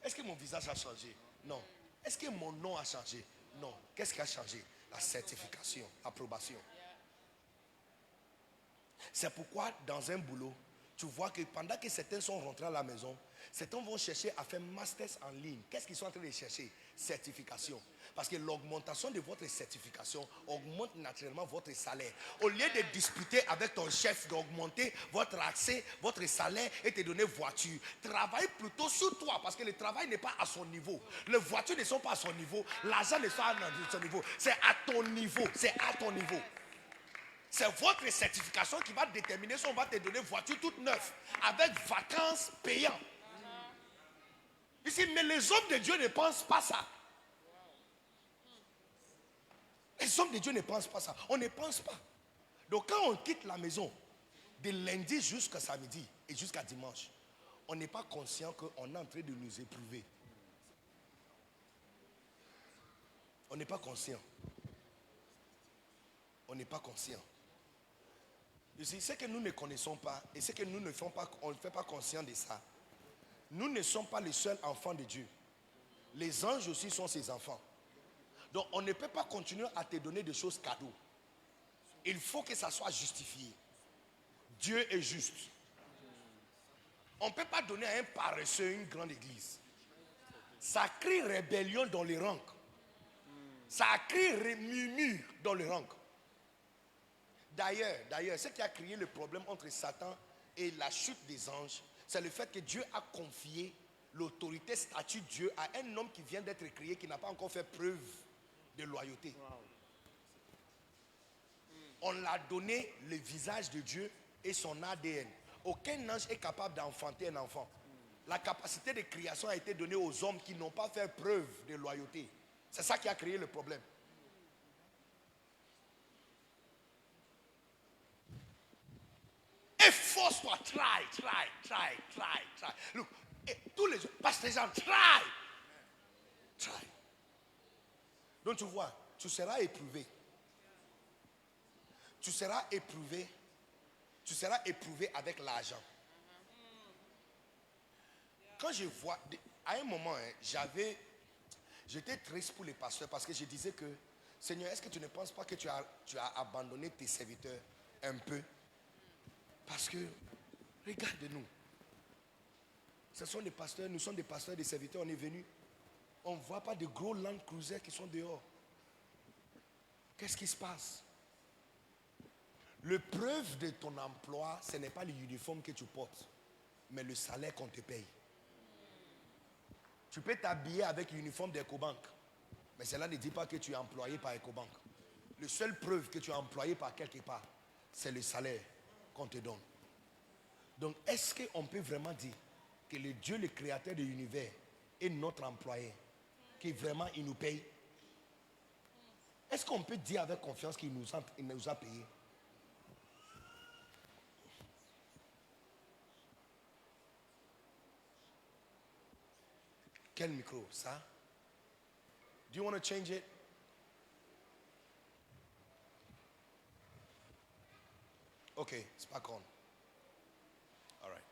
Est-ce que mon visage a changé? Non. Est-ce que mon nom a changé? Non. Qu'est-ce qui a changé? La certification, l'approbation. C'est pourquoi dans un boulot, tu vois que pendant que certains sont rentrés à la maison, certains vont chercher à faire masters en ligne. Qu'est-ce qu'ils sont en train de chercher? Certification. Parce que l'augmentation de votre certification augmente naturellement votre salaire. Au lieu de discuter avec ton chef d'augmenter votre accès, votre salaire et te donner voiture, travaille plutôt sur toi parce que le travail n'est pas à son niveau. Les voitures ne sont pas à son niveau. L'argent n'est pas à son niveau. C'est à ton niveau. C'est à ton niveau. C'est votre certification qui va déterminer si on va te donner voiture toute neuve avec vacances payantes. Ici, mais les hommes de Dieu ne pensent pas ça. Les hommes de Dieu ne pensent pas ça. On ne pense pas. Donc quand on quitte la maison, de lundi jusqu'à samedi et jusqu'à dimanche, on n'est pas conscient qu'on est en train de nous éprouver. On n'est pas conscient. On n'est pas conscient. Ce que nous ne connaissons pas et ce que nous ne faisons pas, on ne fait pas conscient de ça. Nous ne sommes pas les seuls enfants de Dieu. Les anges aussi sont ses enfants. Donc on ne peut pas continuer à te donner des choses cadeaux. Il faut que ça soit justifié. Dieu est juste. On ne peut pas donner à un paresseux une grande église. Ça crie rébellion dans les rangs. Ça crie murmure dans les rangs. D'ailleurs, ce qui a créé le problème entre Satan et la chute des anges, c'est le fait que Dieu a confié l'autorité statut de Dieu à un homme qui vient d'être créé, qui n'a pas encore fait preuve de loyauté. On l'a donné le visage de Dieu et son ADN. Aucun ange est capable d'enfanter un enfant. La capacité de création a été donnée aux hommes qui n'ont pas fait preuve de loyauté. C'est ça qui a créé le problème. Et force-toi, try. Look, tous les jours, pasteur Jean, try. Donc tu vois, tu seras éprouvé. Tu seras éprouvé avec l'argent. Quand je vois, à un moment, j'étais triste pour les pasteurs parce que je disais que, Seigneur, est-ce que tu ne penses pas que tu as abandonné tes serviteurs un peu? Parce que, regarde-nous. Ce sont des pasteurs, nous sommes des pasteurs, des serviteurs, on est venus. On ne voit pas de gros Land Cruiser qui sont dehors. Qu'est-ce qui se passe? Le preuve de ton emploi, ce n'est pas l'uniforme que tu portes, mais le salaire qu'on te paye. Tu peux t'habiller avec l'uniforme d'Ecobank, mais cela ne dit pas que tu es employé par Ecobank. La seule preuve que tu es employé par quelque part, c'est le salaire qu'on te donne. Donc, est-ce qu'on peut vraiment dire que le Dieu, le créateur de l'univers, est notre employé, qui vraiment il nous paye? Est-ce qu'on peut dire avec confiance qu'il nous a payé? Quel micro? Ça? Do you want to change it? Okay, it's back on. All right.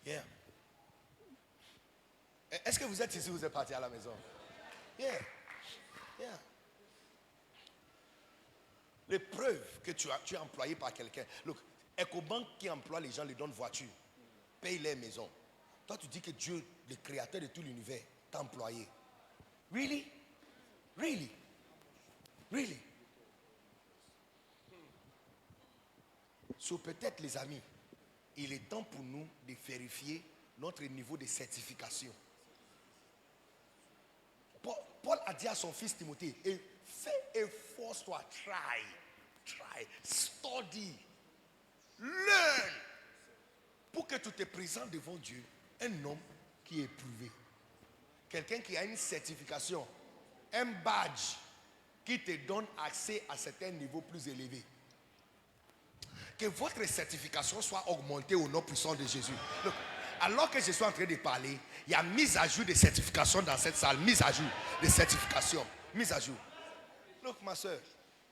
Yeah. Est-ce que vous êtes ici ou vous êtes parti à la maison? Yeah. Les preuves que tu es employé par quelqu'un. Look, Ecobank qui emploie les gens, les donne voiture, paye les maisons. Toi, tu dis que Dieu, le créateur de tout l'univers, t'a employé. Really? So, peut-être, les amis, il est temps pour nous de vérifier notre niveau de certification. Paul a dit à son fils Timothée, fais efforce-toi, try, study, learn, pour que tu te présentes devant Dieu, un homme qui est éprouvé, quelqu'un qui a une certification, un badge qui te donne accès à certains niveaux plus élevés. Que votre certification soit augmentée au nom puissant de Jésus. Donc, alors que je suis en train de parler, il y a mise à jour de certification dans cette salle. Mise à jour de certification. Mise à jour. Donc, ma soeur,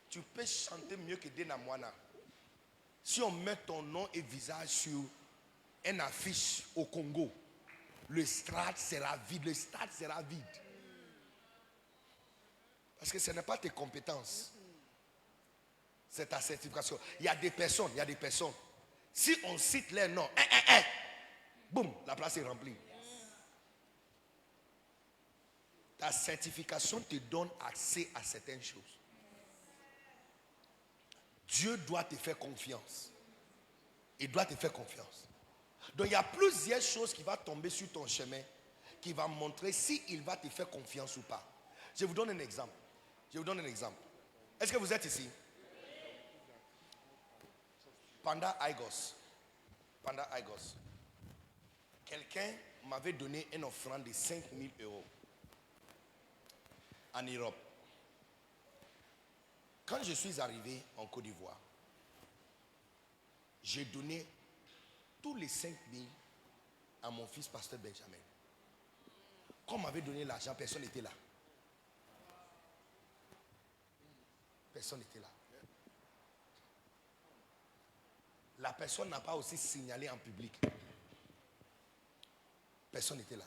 tu peux chanter mieux que Dena Moana. Si on met ton nom et visage sur une affiche au Congo, le stade sera vide. Parce que ce n'est pas tes compétences. C'est ta certification. Il y a des personnes. Si on cite les noms, boum, la place est remplie. Ta certification te donne accès à certaines choses. Dieu doit te faire confiance. Il doit te faire confiance. Donc il y a plusieurs choses qui vont tomber sur ton chemin, qui vont montrer s'il va te faire confiance ou pas. Je vous donne un exemple. Est-ce que vous êtes ici? Pendant Aigos, quelqu'un m'avait donné une offrande de 5 000 € en Europe. Quand je suis arrivé en Côte d'Ivoire, j'ai donné tous les 5 000 à mon fils pasteur Benjamin. Quand on m'avait donné l'argent, personne n'était là. Personne n'était là. La personne n'a pas aussi signalé en public. Personne n'était là.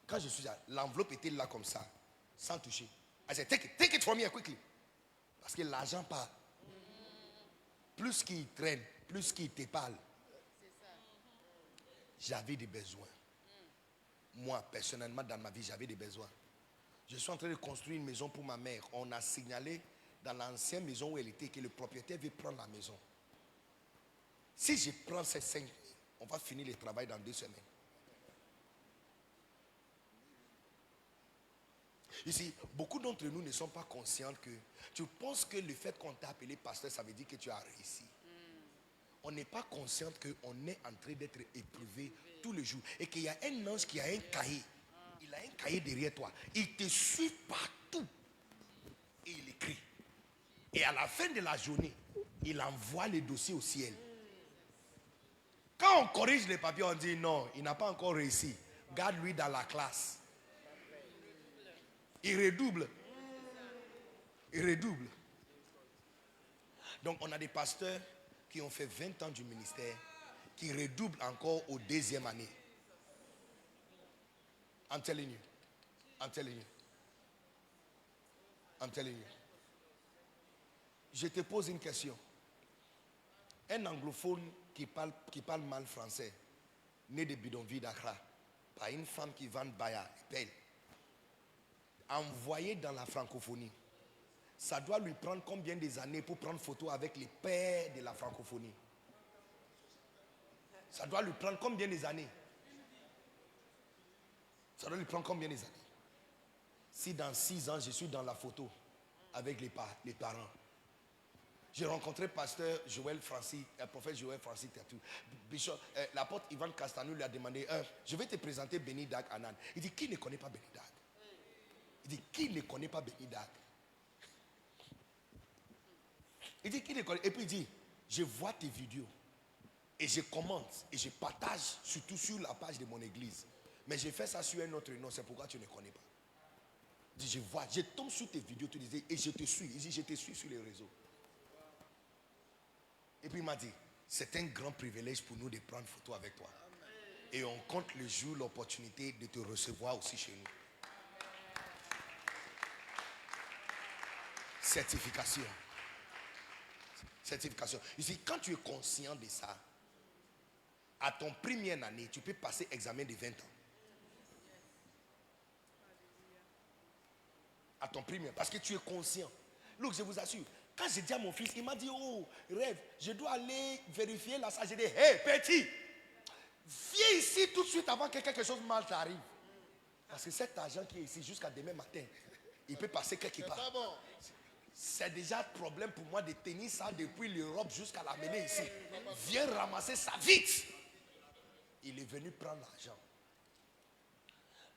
Quand je suis là, l'enveloppe était là comme ça, sans toucher. I said, take it from here quickly. Parce que l'argent part. Plus qu'il traîne, plus qu'il te parle. J'avais des besoins. Moi, personnellement, dans ma vie, j'avais des besoins. Je suis en train de construire une maison pour ma mère. On a signalé dans l'ancienne maison où elle était que le propriétaire veut prendre la maison. Si je prends ces 5 000, on va finir le travail dans 2 semaines. Ici, beaucoup d'entre nous ne sont pas conscients que tu penses que le fait qu'on t'a appelé pasteur, ça veut dire que tu as réussi. On n'est pas conscient qu'on est en train d'être éprouvé tous les jours. Et qu'il y a un ange qui a un cahier. Il a un cahier derrière toi. Il te suit partout. Et il écrit. Et à la fin de la journée, il envoie les dossiers au ciel. Quand on corrige les papiers, on dit non, il n'a pas encore réussi. Garde-lui dans la classe. Il redouble. Il redouble. Donc on a des pasteurs qui ont fait 20 ans du ministère, qui redoublent encore au 2e année. I'm telling you. I'm telling you. I'm telling you. Je te pose une question. Un anglophone qui parle mal français, né de bidonville d'Accra, par une femme qui vend baya, paye, envoyé dans la francophonie, ça doit lui prendre combien d'années pour prendre photo avec les pères de la francophonie? Ça doit lui prendre combien d'années? Ça doit lui prendre combien d'années? Si dans 6 ans, je suis dans la photo avec les parents. J'ai rencontré pasteur Joël Francis, prophète Joël Francis Tatou. Bishop, l'apôtre Ivan Castanou lui a demandé, je vais te présenter Béni Dag Anan. Il dit, qui ne connaît pas Béni Dag? Il dit, qui ne connaît pas Béni Dag? Il dit, qui ne connaît? Et puis il dit, je vois tes vidéos et je commente et je partage surtout sur la page de mon église. Mais j'ai fait ça sur un autre nom, c'est pourquoi tu ne connais pas. Il dit, je tombe sur tes vidéos, tu disais, et je te suis. Il dit, je te suis sur les réseaux. Et puis il m'a dit, c'est un grand privilège pour nous de prendre photo avec toi. Et on compte le jour, l'opportunité de te recevoir aussi chez nous. Certification. Certification. Ici, quand tu es conscient de ça, à ton première année, tu peux passer examen de 20 ans. À ton premier, parce que tu es conscient. Look, je vous assure, quand j'ai dit à mon fils, il m'a dit, oh, rêve, je dois aller vérifier la salle. J'ai dit, hey, petit, viens ici tout de suite avant que quelque chose de mal t'arrive. Parce que cet argent qui est ici jusqu'à demain matin, il peut passer quelque part. C'est déjà un problème pour moi de tenir ça depuis l'Europe jusqu'à l'amener ici. Viens ramasser ça vite. Il est venu prendre l'argent.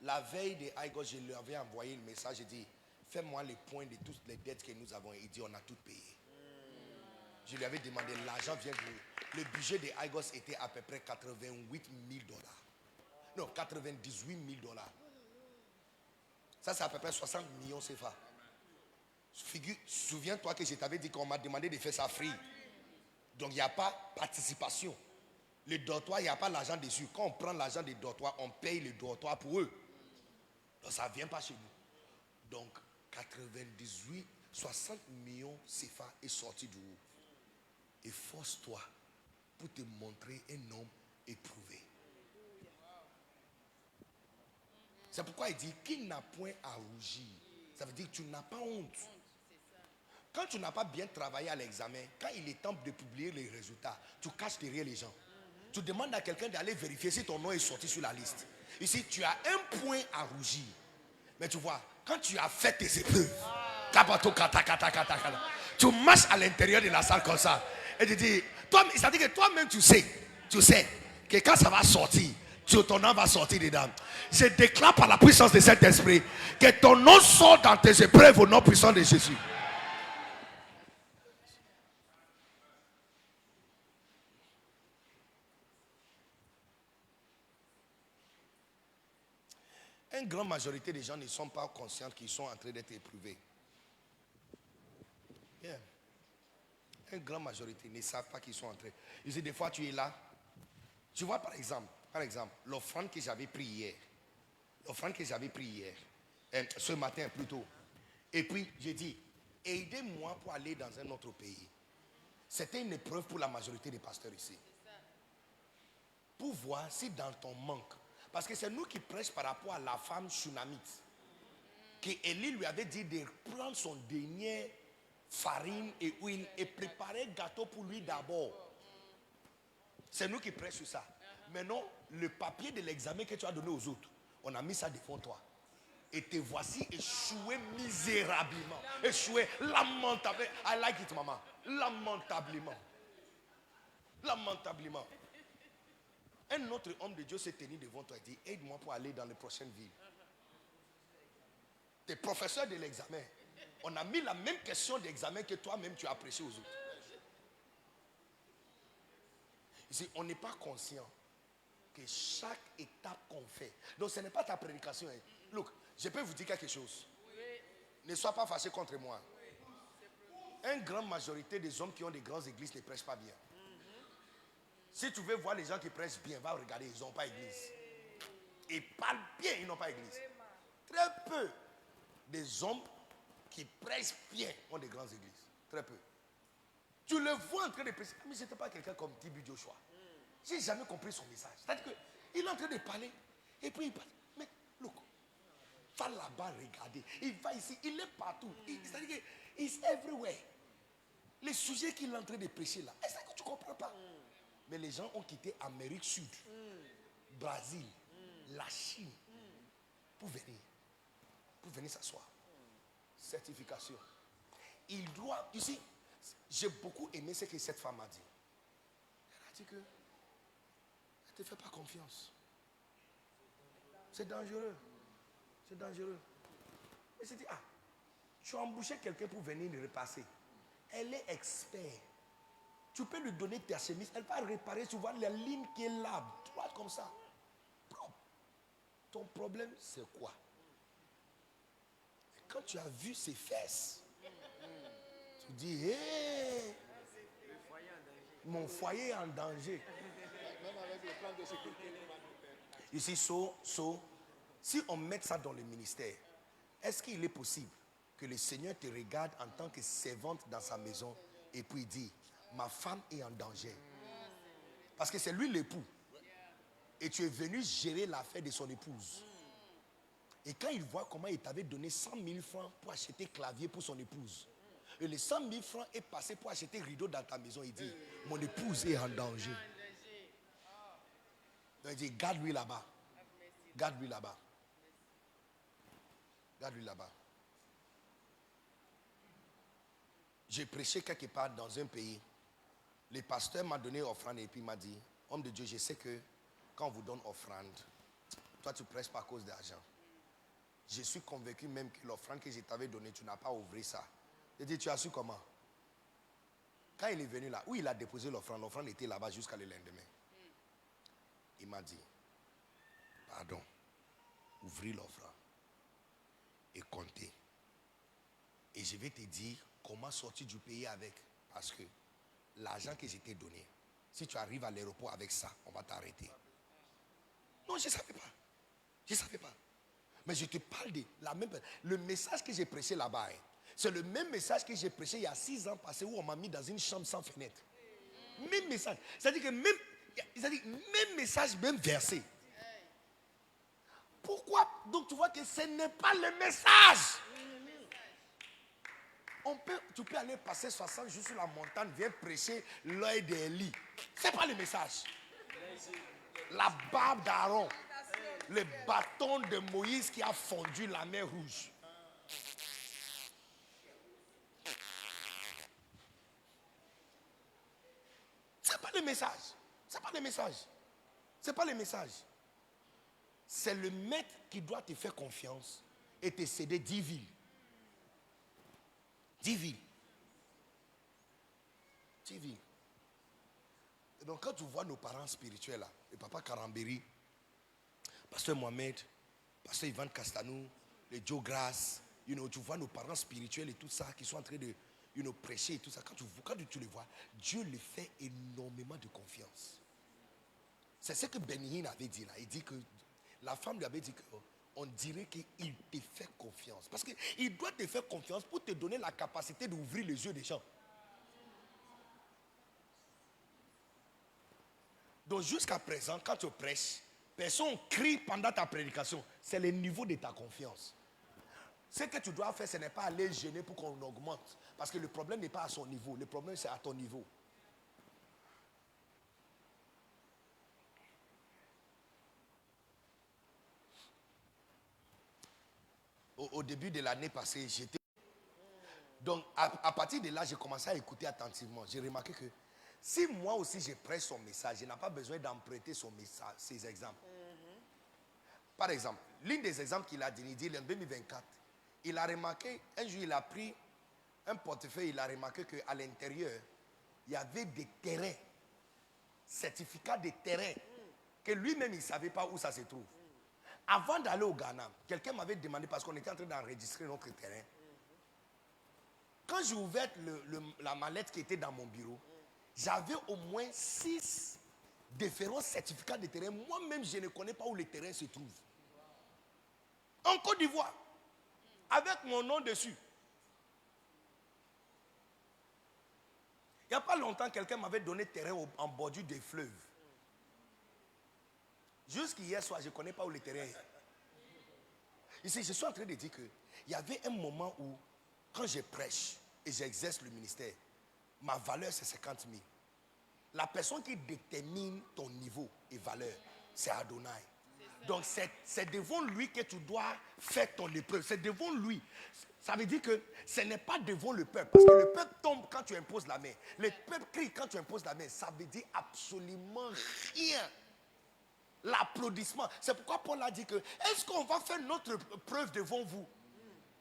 La veille de Aigos, je lui avais envoyé le message, j'ai dit, fais-moi les points de toutes les dettes que nous avons. Il dit, on a tout payé. Je lui avais demandé, l'argent vient de... Le budget de Aigos était à peu près 88 000 $. Non, 98 000 $. Ça, c'est à peu près 60 millions CFA. Souviens-toi que je t'avais dit qu'on m'a demandé de faire ça free. Donc, il n'y a pas participation. Le dortoir, il n'y a pas l'argent dessus. Quand on prend l'argent des dortoirs, on paye le dortoir pour eux. Donc, ça ne vient pas chez nous. Donc, 60 millions CFA est sorti du haut. Et force-toi pour te montrer un homme éprouvé. C'est pourquoi il dit qu'il n'a point à rougir. Ça veut dire que tu n'as pas honte. Quand tu n'as pas bien travaillé à l'examen, quand il est temps de publier les résultats, tu caches derrière les gens. Tu demandes à quelqu'un d'aller vérifier si ton nom est sorti sur la liste. Ici, tu as un point à rougir. Mais tu vois, quand tu as fait tes épreuves, tu marches à l'intérieur de la salle comme ça. Et tu dis, c'est-à-dire que toi-même tu sais que quand ça va sortir, ton nom va sortir dedans. Je déclare par la puissance de cet esprit que ton nom sort dans tes épreuves au nom puissant de Jésus. Une grande majorité des gens ne sont pas conscients qu'ils sont en train d'être éprouvés. Yeah. Une grande majorité ne savent pas qu'ils sont en train. You sais, des fois tu es là. Tu vois par exemple, l'offrande que j'avais pris hier. Ce matin plutôt. Et puis j'ai dit, aidez-moi pour aller dans un autre pays. C'était une épreuve pour la majorité des pasteurs ici. Pour voir si dans ton manque, parce que c'est nous qui prêchons par rapport à la femme Shunamite, que Élie lui avait dit de prendre son dernier farine et huile et préparer gâteau pour lui d'abord. C'est nous qui prêchons sur ça. Maintenant, le papier de l'examen que tu as donné aux autres, on a mis ça devant toi. Et te voici échoué misérablement. Échoué lamentablement. I like it, maman. Lamentablement. Lamentablement. Un autre homme de Dieu s'est tenu devant toi et dit, aide-moi pour aller dans les prochaines villes. T'es professeur de l'examen. On a mis la même question d'examen que toi-même tu as prêché aux autres. Ici, on n'est pas conscient que chaque étape qu'on fait. Donc ce n'est pas ta prédication. Look, je peux vous dire quelque chose. Ne sois pas fâché contre moi. Une grande majorité des hommes qui ont des grandes églises ne prêchent pas bien. Si tu veux voir les gens qui prêchent bien, va regarder, ils n'ont pas église. Ils parlent bien, ils n'ont pas église. Très peu des hommes qui prêchent bien ont des grandes églises. Très peu. Tu le vois en train de prêcher. Mais ce n'était pas quelqu'un comme Tibi Joshua. Je n'ai jamais compris son message. C'est-à-dire qu'il est en train de parler. Et puis il parle. Mais look, va là-bas regarder. Il va ici, il est partout. C'est-à-dire qu'il est everywhere. Les sujets qu'il est en train de prêcher là, est-ce que tu ne comprends pas? Mais les gens ont quitté Amérique Sud, Brésil, la Chine, pour venir s'asseoir. Certification. Il doit, ici, j'ai beaucoup aimé ce que cette femme a dit. Elle a dit que elle ne te fait pas confiance. C'est dangereux. C'est dangereux. Elle s'est dit, tu as embauché quelqu'un pour venir le repasser. Elle est experte. Tu peux lui donner ta chemise, elle va réparer, tu vois la ligne qui est là, droite comme ça. Propre. Ton problème, c'est quoi? Et quand tu as vu ses fesses, tu dis, hé, mon foyer est en danger. Même avec le plan de sécurité. Ici, si on met ça dans le ministère, est-ce qu'il est possible que le Seigneur te regarde en tant que servante dans sa maison et puis dit, ma femme est en danger? Parce que c'est lui l'époux. Et tu es venu gérer l'affaire de son épouse. Et quand il voit comment il t'avait donné 100 000 francs pour acheter clavier pour son épouse, et les 100 000 francs est passé pour acheter rideau dans ta maison, il dit, mon épouse est en danger. Donc il dit, garde-lui là-bas. Garde-lui là-bas. Garde-lui là-bas. J'ai prêché quelque part dans un pays. Le pasteur m'a donné offrande et puis m'a dit, homme de Dieu, je sais que quand on vous donne offrande, toi tu prêches pas à cause d'argent. Je suis convaincu même que l'offrande que je t'avais donnée, tu n'as pas ouvert ça. J'ai dit, tu as su comment? Quand il est venu là, où il a déposé l'offrande était là-bas jusqu'à le lendemain. Il m'a dit, pardon, ouvrez l'offrande et comptez. Et je vais te dire comment sortir du pays avec. Parce que l'argent que je t'ai donné, si tu arrives à l'aéroport avec ça, on va t'arrêter. Non, je ne savais pas. Je ne savais pas. Mais je te parle de la même. Le message que j'ai prêché là-bas, c'est le même message que j'ai prêché il y a 6 ans passé où on m'a mis dans une chambre sans fenêtre. Même message. C'est-à-dire que même message, même verset. Pourquoi? Donc tu vois que ce n'est pas le message. Tu peux aller passer 60 jours sur la montagne, viens prêcher l'œil d'Élie. Ce n'est pas le message. La barbe d'Aaron, le bâton de Moïse qui a fondu la mer Rouge. Ce n'est pas le message. Ce n'est pas le message. Ce n'est pas le message. C'est le maître qui doit te faire confiance et te céder 10 villes. 10 villes. 10 villes. Et donc quand tu vois nos parents spirituels là, le papa Karambéry, pasteur Mohamed, Pasteur Ivan Castanou, les Joe Grass, tu vois nos parents spirituels et tout ça qui sont en train de prêcher et tout ça. Quand tu les vois, Dieu les fait énormément de confiance. C'est ce que Benny avait dit là. Il dit que la femme lui avait dit qu'on dirait qu'il te fait confiance. Parce qu'il doit te faire confiance pour te donner la capacité d'ouvrir les yeux des gens. Donc jusqu'à présent, quand tu prêches, personne crie pendant ta prédication. C'est le niveau de ta confiance. Ce que tu dois faire, ce n'est pas aller gêner pour qu'on augmente. Parce que le problème n'est pas à son niveau. Le problème, c'est à ton niveau. Au début de l'année passée, j'étais... Donc, à partir de là, j'ai commencé à écouter attentivement. J'ai remarqué que si moi aussi je prêche son message, je n'ai pas besoin d'emprunter son message, ses exemples. Par exemple, l'un des exemples qu'il a donné, il dit en 2024, il a remarqué, un jour il a pris un portefeuille, il a remarqué qu'à l'intérieur, il y avait des terrains, certificats de terrains, que lui-même il ne savait pas où ça se trouve. Avant d'aller au Ghana, quelqu'un m'avait demandé, parce qu'on était en train d'enregistrer notre terrain, quand j'ai ouvert la mallette qui était dans mon bureau, j'avais au moins 6 différents certificats de terrain. Moi-même, je ne connais pas où les terrains se trouvent. En Côte d'Ivoire, avec mon nom dessus. Il n'y a pas longtemps, quelqu'un m'avait donné terrain en bordure des fleuves. Jusqu'hier soir, je ne connais pas où le terrain est. Ici, je suis en train de dire qu'il y avait un moment où, quand je prêche et j'exerce le ministère, ma valeur c'est 50 000. La personne qui détermine ton niveau et valeur, c'est Adonai. Donc c'est devant lui que tu dois faire ton épreuve. C'est devant lui. Ça veut dire que ce n'est pas devant le peuple. Parce que le peuple tombe quand tu imposes la main. Le peuple crie quand tu imposes la main. Ça veut dire absolument rien. L'applaudissement. C'est pourquoi Paul a dit que est-ce qu'on va faire notre preuve devant vous?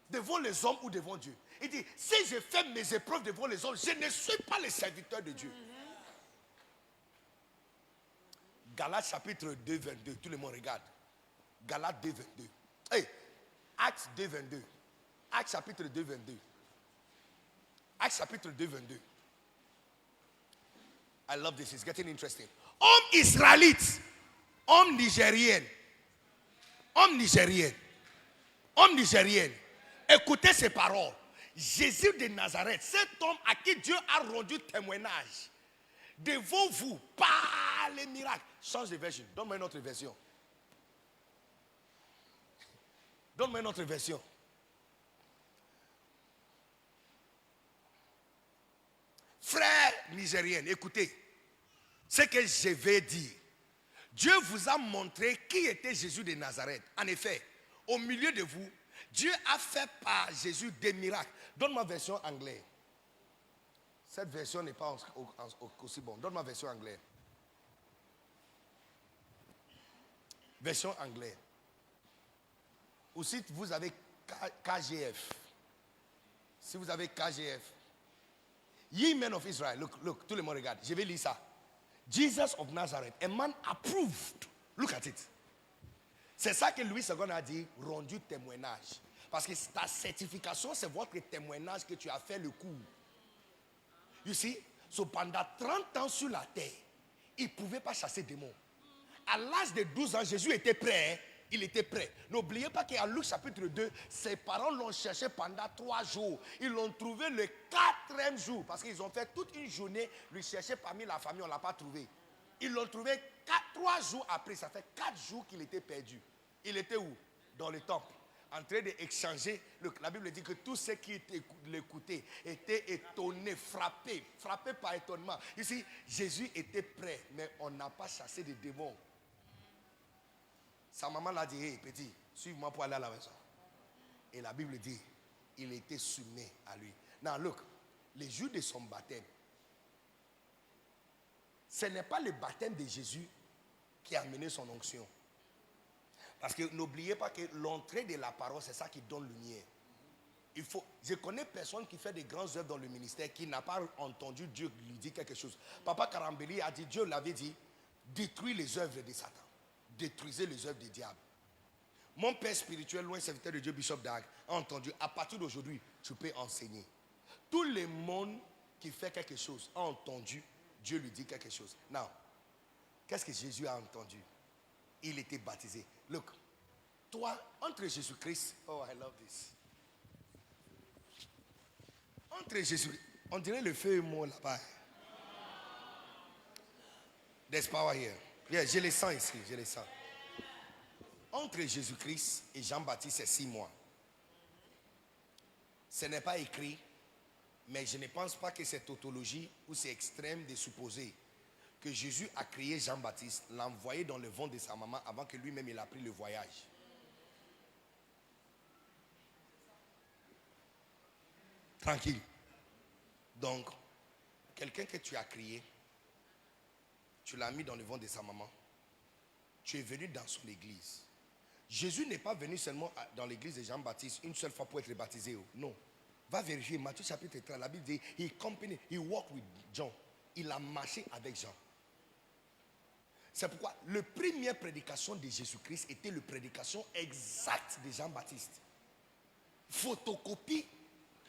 Devant les hommes ou devant Dieu? Il dit, si je fais mes épreuves devant les hommes, je ne suis pas le serviteur de Dieu. Galates chapitre 2, 22. Tout le monde regarde. Galates 2, 22. Hey, Actes 2, 22. Actes chapitre 2, 22. Actes chapitre 2, 22. I love this. It's getting interesting. Homme israélite. Homme nigérien. Homme nigérien. Homme nigérien. Écoutez ces paroles. Jésus de Nazareth, cet homme à qui Dieu a rendu témoignage devant vous par les miracles. Change de version. Donne-moi une autre version. Donne-moi une autre version. Frères nigériens, écoutez ce que je vais dire. Dieu vous a montré qui était Jésus de Nazareth. En effet, au milieu de vous, Dieu a fait par Jésus des miracles. Donne-moi version anglaise. Cette version n'est pas aussi bonne. Donne-moi version anglaise. Version anglaise. Ou si vous avez KGF. Si vous avez KGF. Ye men of Israel. Look, tout le monde regarde. Je vais lire ça. Jesus of Nazareth, a man approved. Look at it. C'est ça que Louis II a dit, rendu témoignage. Parce que ta certification, c'est votre témoignage que tu as fait le cours. You see? So pendant 30 ans sur la terre, il ne pouvait pas chasser des démons. À l'âge de 12 ans, Jésus était prêt. Hein? Il était prêt. N'oubliez pas qu'à Luc chapitre 2, ses parents l'ont cherché pendant 3 jours. Ils l'ont trouvé le 4e jour. Parce qu'ils ont fait toute une journée, lui chercher parmi la famille, on ne l'a pas trouvé. Ils l'ont trouvé 3 jours après. Ça fait 4 jours qu'il était perdu. Il était où? Dans le temple. En train d'échanger. La Bible dit que tous ceux qui l'écoutaient étaient étonnés, frappés par étonnement. Ici, Jésus était prêt, mais on n'a pas chassé des démons. Sa maman l'a dit, hey petit, suive-moi pour aller à la maison. Et la Bible dit, il était soumis à lui. Now look, les jours de son baptême, ce n'est pas le baptême de Jésus qui a amené son onction. Parce que n'oubliez pas que l'entrée de la parole, c'est ça qui donne lumière. Je connais personne qui fait des grandes œuvres dans le ministère qui n'a pas entendu Dieu lui dire quelque chose. Papa Karambeli a dit, Dieu l'avait dit, détruis les œuvres de Satan. Détruisez les œuvres du diable. Mon père spirituel, loin serviteur de Dieu, Bishop Dag, a entendu, à partir d'aujourd'hui, tu peux enseigner. Tout le monde qui fait quelque chose a entendu, Dieu lui dit quelque chose. Now, qu'est-ce que Jésus a entendu? Il était baptisé. Look, toi, entre Jésus-Christ, oh, I love this. Entre Jésus, on dirait le feu et moi là-bas. There's power here. Yeah, je les sens ici, je les sens. Entre Jésus-Christ et Jean-Baptiste, c'est 6 mois. Ce n'est pas écrit, mais je ne pense pas que c'est tautologie ou c'est extrême de supposer que Jésus a créé Jean-Baptiste, l'a envoyé dans le ventre de sa maman avant que lui-même il a pris le voyage. Tranquille. Donc, quelqu'un que tu as créé, tu l'as mis dans le ventre de sa maman, tu es venu dans son église. Jésus n'est pas venu seulement dans l'église de Jean-Baptiste une seule fois pour être baptisé. Non. Va vérifier Matthieu chapitre 3. La Bible dit, he walked with John. Il a marché avec Jean. C'est pourquoi la première prédication de Jésus-Christ était la prédication exacte de Jean-Baptiste. Photocopie,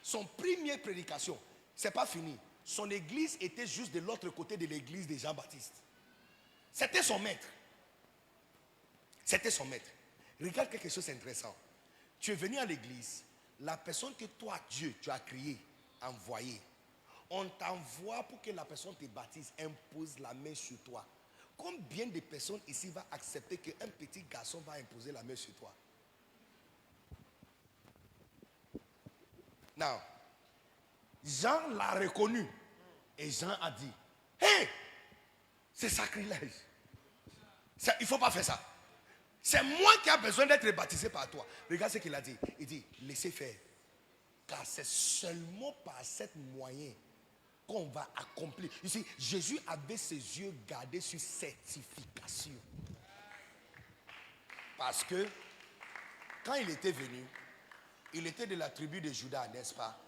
son première prédication. C'est pas fini. Son église était juste de l'autre côté de l'église de Jean-Baptiste. C'était son maître. C'était son maître. Regarde quelque chose d'intéressant. Tu es venu à l'église, la personne que toi, Dieu, tu as créée, envoyée, on t'envoie pour que la personne te baptise, impose la main sur toi. Combien de personnes ici vont accepter qu'un petit garçon va imposer la main sur toi? Now, Jean l'a reconnu et Jean a dit, hey, c'est sacrilège. Il ne faut pas faire ça. C'est moi qui a besoin d'être baptisé par toi. Regarde ce qu'il a dit. Il dit, laissez faire. Car c'est seulement par cet moyen qu'on va accomplir. Ici, Jésus avait ses yeux gardés sur certification. Parce que, quand il était venu, il était de la tribu de Juda, n'est-ce pas?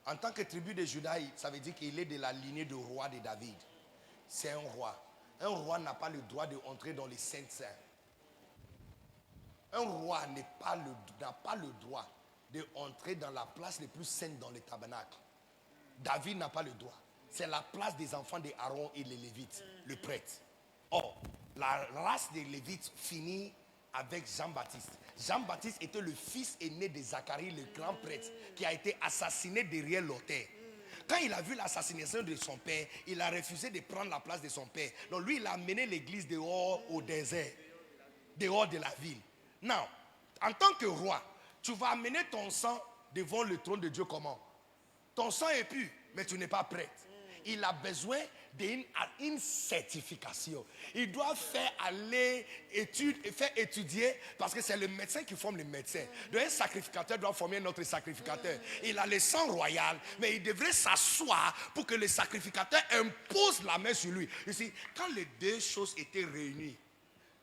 En tant que tribu de Juda, ça veut dire qu'il est de la lignée du roi de David. C'est un roi. Un roi n'a pas le droit d'entrer dans les saints saints. Un roi n'a pas le droit d'entrer dans la place la plus sainte dans le tabernacle. David n'a pas le droit. C'est la place des enfants d'Aaron et les Lévites, le prêtre. Or, la race des Lévites finit avec Jean-Baptiste. Jean-Baptiste était le fils aîné de Zacharie, le grand prêtre, qui a été assassiné derrière l'autel. Quand il a vu l'assassination de son père, il a refusé de prendre la place de son père. Donc lui, il a amené l'église dehors au désert, dehors de la ville. Non, en tant que roi, tu vas amener ton sang devant le trône de Dieu comment? Ton sang est pur, mais tu n'es pas prête. Il a besoin d'une certification. Il doit faire étudier, parce que c'est le médecin qui forme le médecin. Donc un sacrificateur doit former un autre sacrificateur. Il a le sang royal, mais il devrait s'asseoir pour que le sacrificateur impose la main sur lui. Ici, quand les deux choses étaient réunies,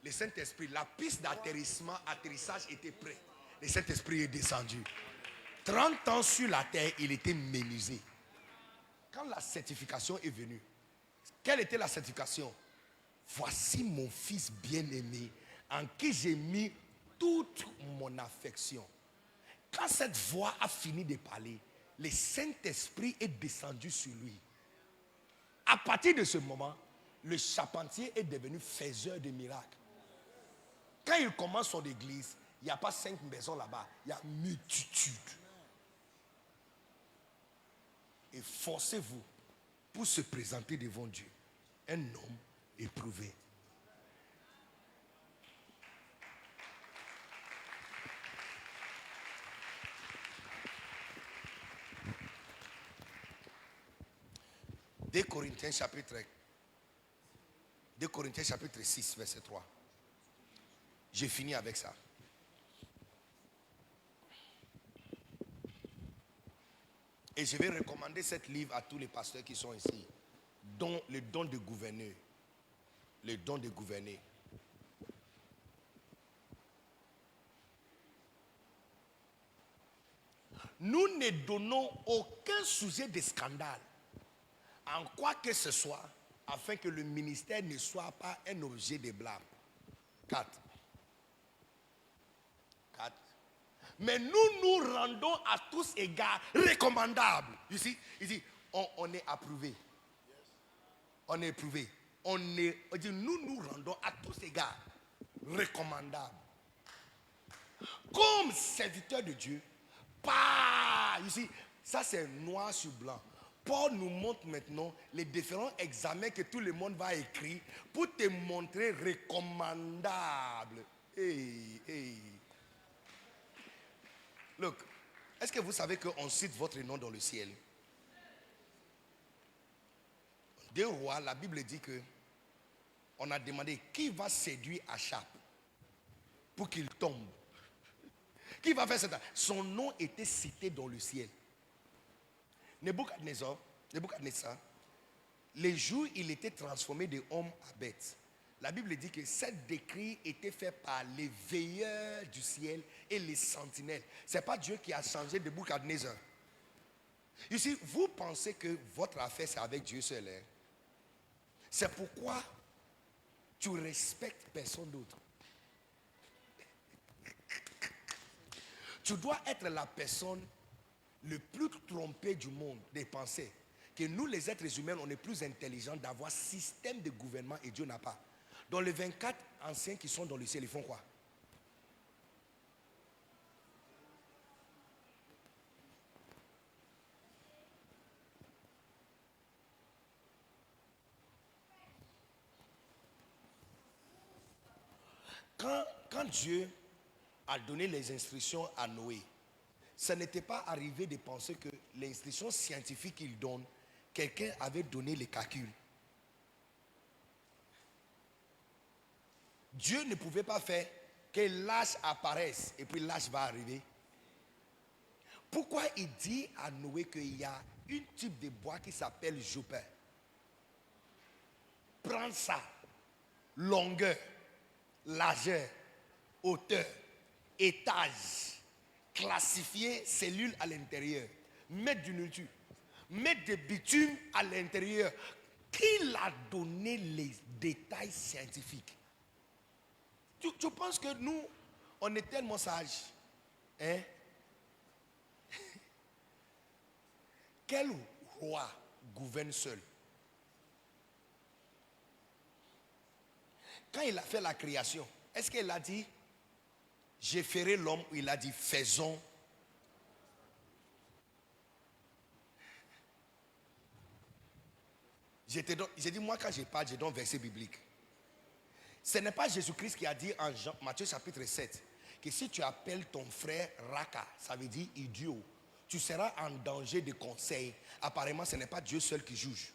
le Saint-Esprit, la piste atterrissage était prête. Le Saint-Esprit est descendu. 30 ans sur la terre, il était ménusé. Quand la certification est venue, quelle était la certification? Voici mon fils bien-aimé en qui j'ai mis toute mon affection. Quand cette voix a fini de parler, le Saint-Esprit est descendu sur lui. À partir de ce moment, le charpentier est devenu faiseur de miracles. Quand il commence son église, il n'y a pas 5 maisons là-bas, il y a multitude. Et forcez-vous pour se présenter devant Dieu. Un homme éprouvé. Deux Corinthiens chapitre 6, verset 3. J'ai fini avec ça. Et je vais recommander cet livre à tous les pasteurs qui sont ici. Dont le don de gouverner. Le don de gouverner. Nous ne donnons aucun sujet de scandale en quoi que ce soit, afin que le ministère ne soit pas un objet de blâme. 4. 4. Mais nous rendons à tous égards recommandables. Ici, on est approuvé. On est éprouvé. On dit, nous rendons à tous égards recommandables. Comme serviteurs de Dieu, ici, ça c'est noir sur blanc. Paul nous montre maintenant les différents examens que tout le monde va écrire pour te montrer recommandable. Look, est-ce que vous savez qu'on cite votre nom dans le ciel? 2 Rois, la Bible dit que on a demandé qui va séduire Achab pour qu'il tombe. Qui va faire ça? Son nom était cité dans le ciel. Nebuchadnezzar, les jours il était transformé de homme à bête. La Bible dit que cet décret était fait par les veilleurs du ciel et les sentinelles. Ce n'est pas Dieu qui a changé Nebuchadnezzar. Ici, vous pensez que votre affaire c'est avec Dieu seul. Hein? C'est pourquoi tu respectes personne d'autre. Tu dois être la personne le plus trompée du monde des pensées. Que nous les êtres humains, on est plus intelligents d'avoir système de gouvernement et Dieu n'a pas. Dans les 24 anciens qui sont dans le ciel, ils font quoi? Quand Dieu a donné les instructions à Noé, ce n'était pas arrivé de penser que les instructions scientifiques qu'il donne, quelqu'un avait donné les calculs. Dieu ne pouvait pas faire que l'âge apparaisse et puis l'âge va arriver. Pourquoi il dit à Noé qu'il y a un type de bois qui s'appelle Jupin? Prends ça, longueur, largeur, hauteur, étage, classifier cellules à l'intérieur, mettre du nourriture, mettre des bitumes à l'intérieur. Qui a donné les détails scientifiques? Tu penses que nous, on est tellement sages, hein? Quel roi gouverne seul? Quand il a fait la création, est-ce qu'il a dit j'ai fait l'homme ou il a dit faisons? J'ai dit moi quand je parle, je donne verset biblique. Ce n'est pas Jésus-Christ qui a dit en Matthieu chapitre 7 que si tu appelles ton frère Raka, ça veut dire idiot, tu seras en danger de conseil. Apparemment, ce n'est pas Dieu seul qui juge.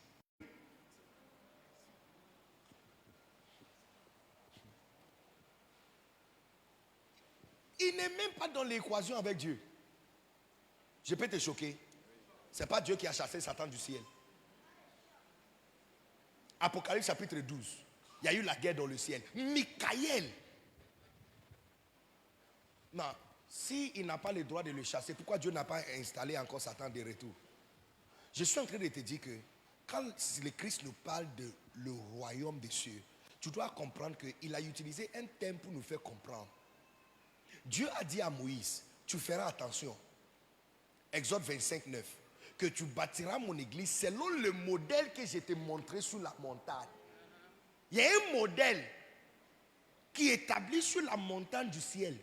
Il n'est même pas dans l'équation avec Dieu. Je peux te choquer. Ce n'est pas Dieu qui a chassé Satan du ciel. Apocalypse chapitre 12. Il y a eu la guerre dans le ciel. Michael. Non, s'il n'a pas le droit de le chasser, pourquoi Dieu n'a pas installé encore Satan de retour? Je suis en train de te dire que quand le Christ nous parle de le royaume des cieux, tu dois comprendre qu'il a utilisé un terme pour nous faire comprendre. Dieu a dit à Moïse, tu feras attention. Exode 25, 9. Que tu bâtiras mon église selon le modèle que je t'ai montré sur la montagne. Il y a un modèle qui est établi sur la montagne du ciel.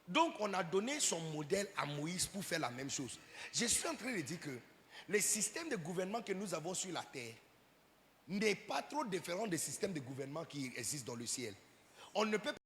Donc on a donné son modèle à Moïse pour faire la même chose. Je suis en train de dire que le système de gouvernement que nous avons sur la terre n'est pas trop différent des systèmes de gouvernement qui existent dans le ciel. On ne peut pas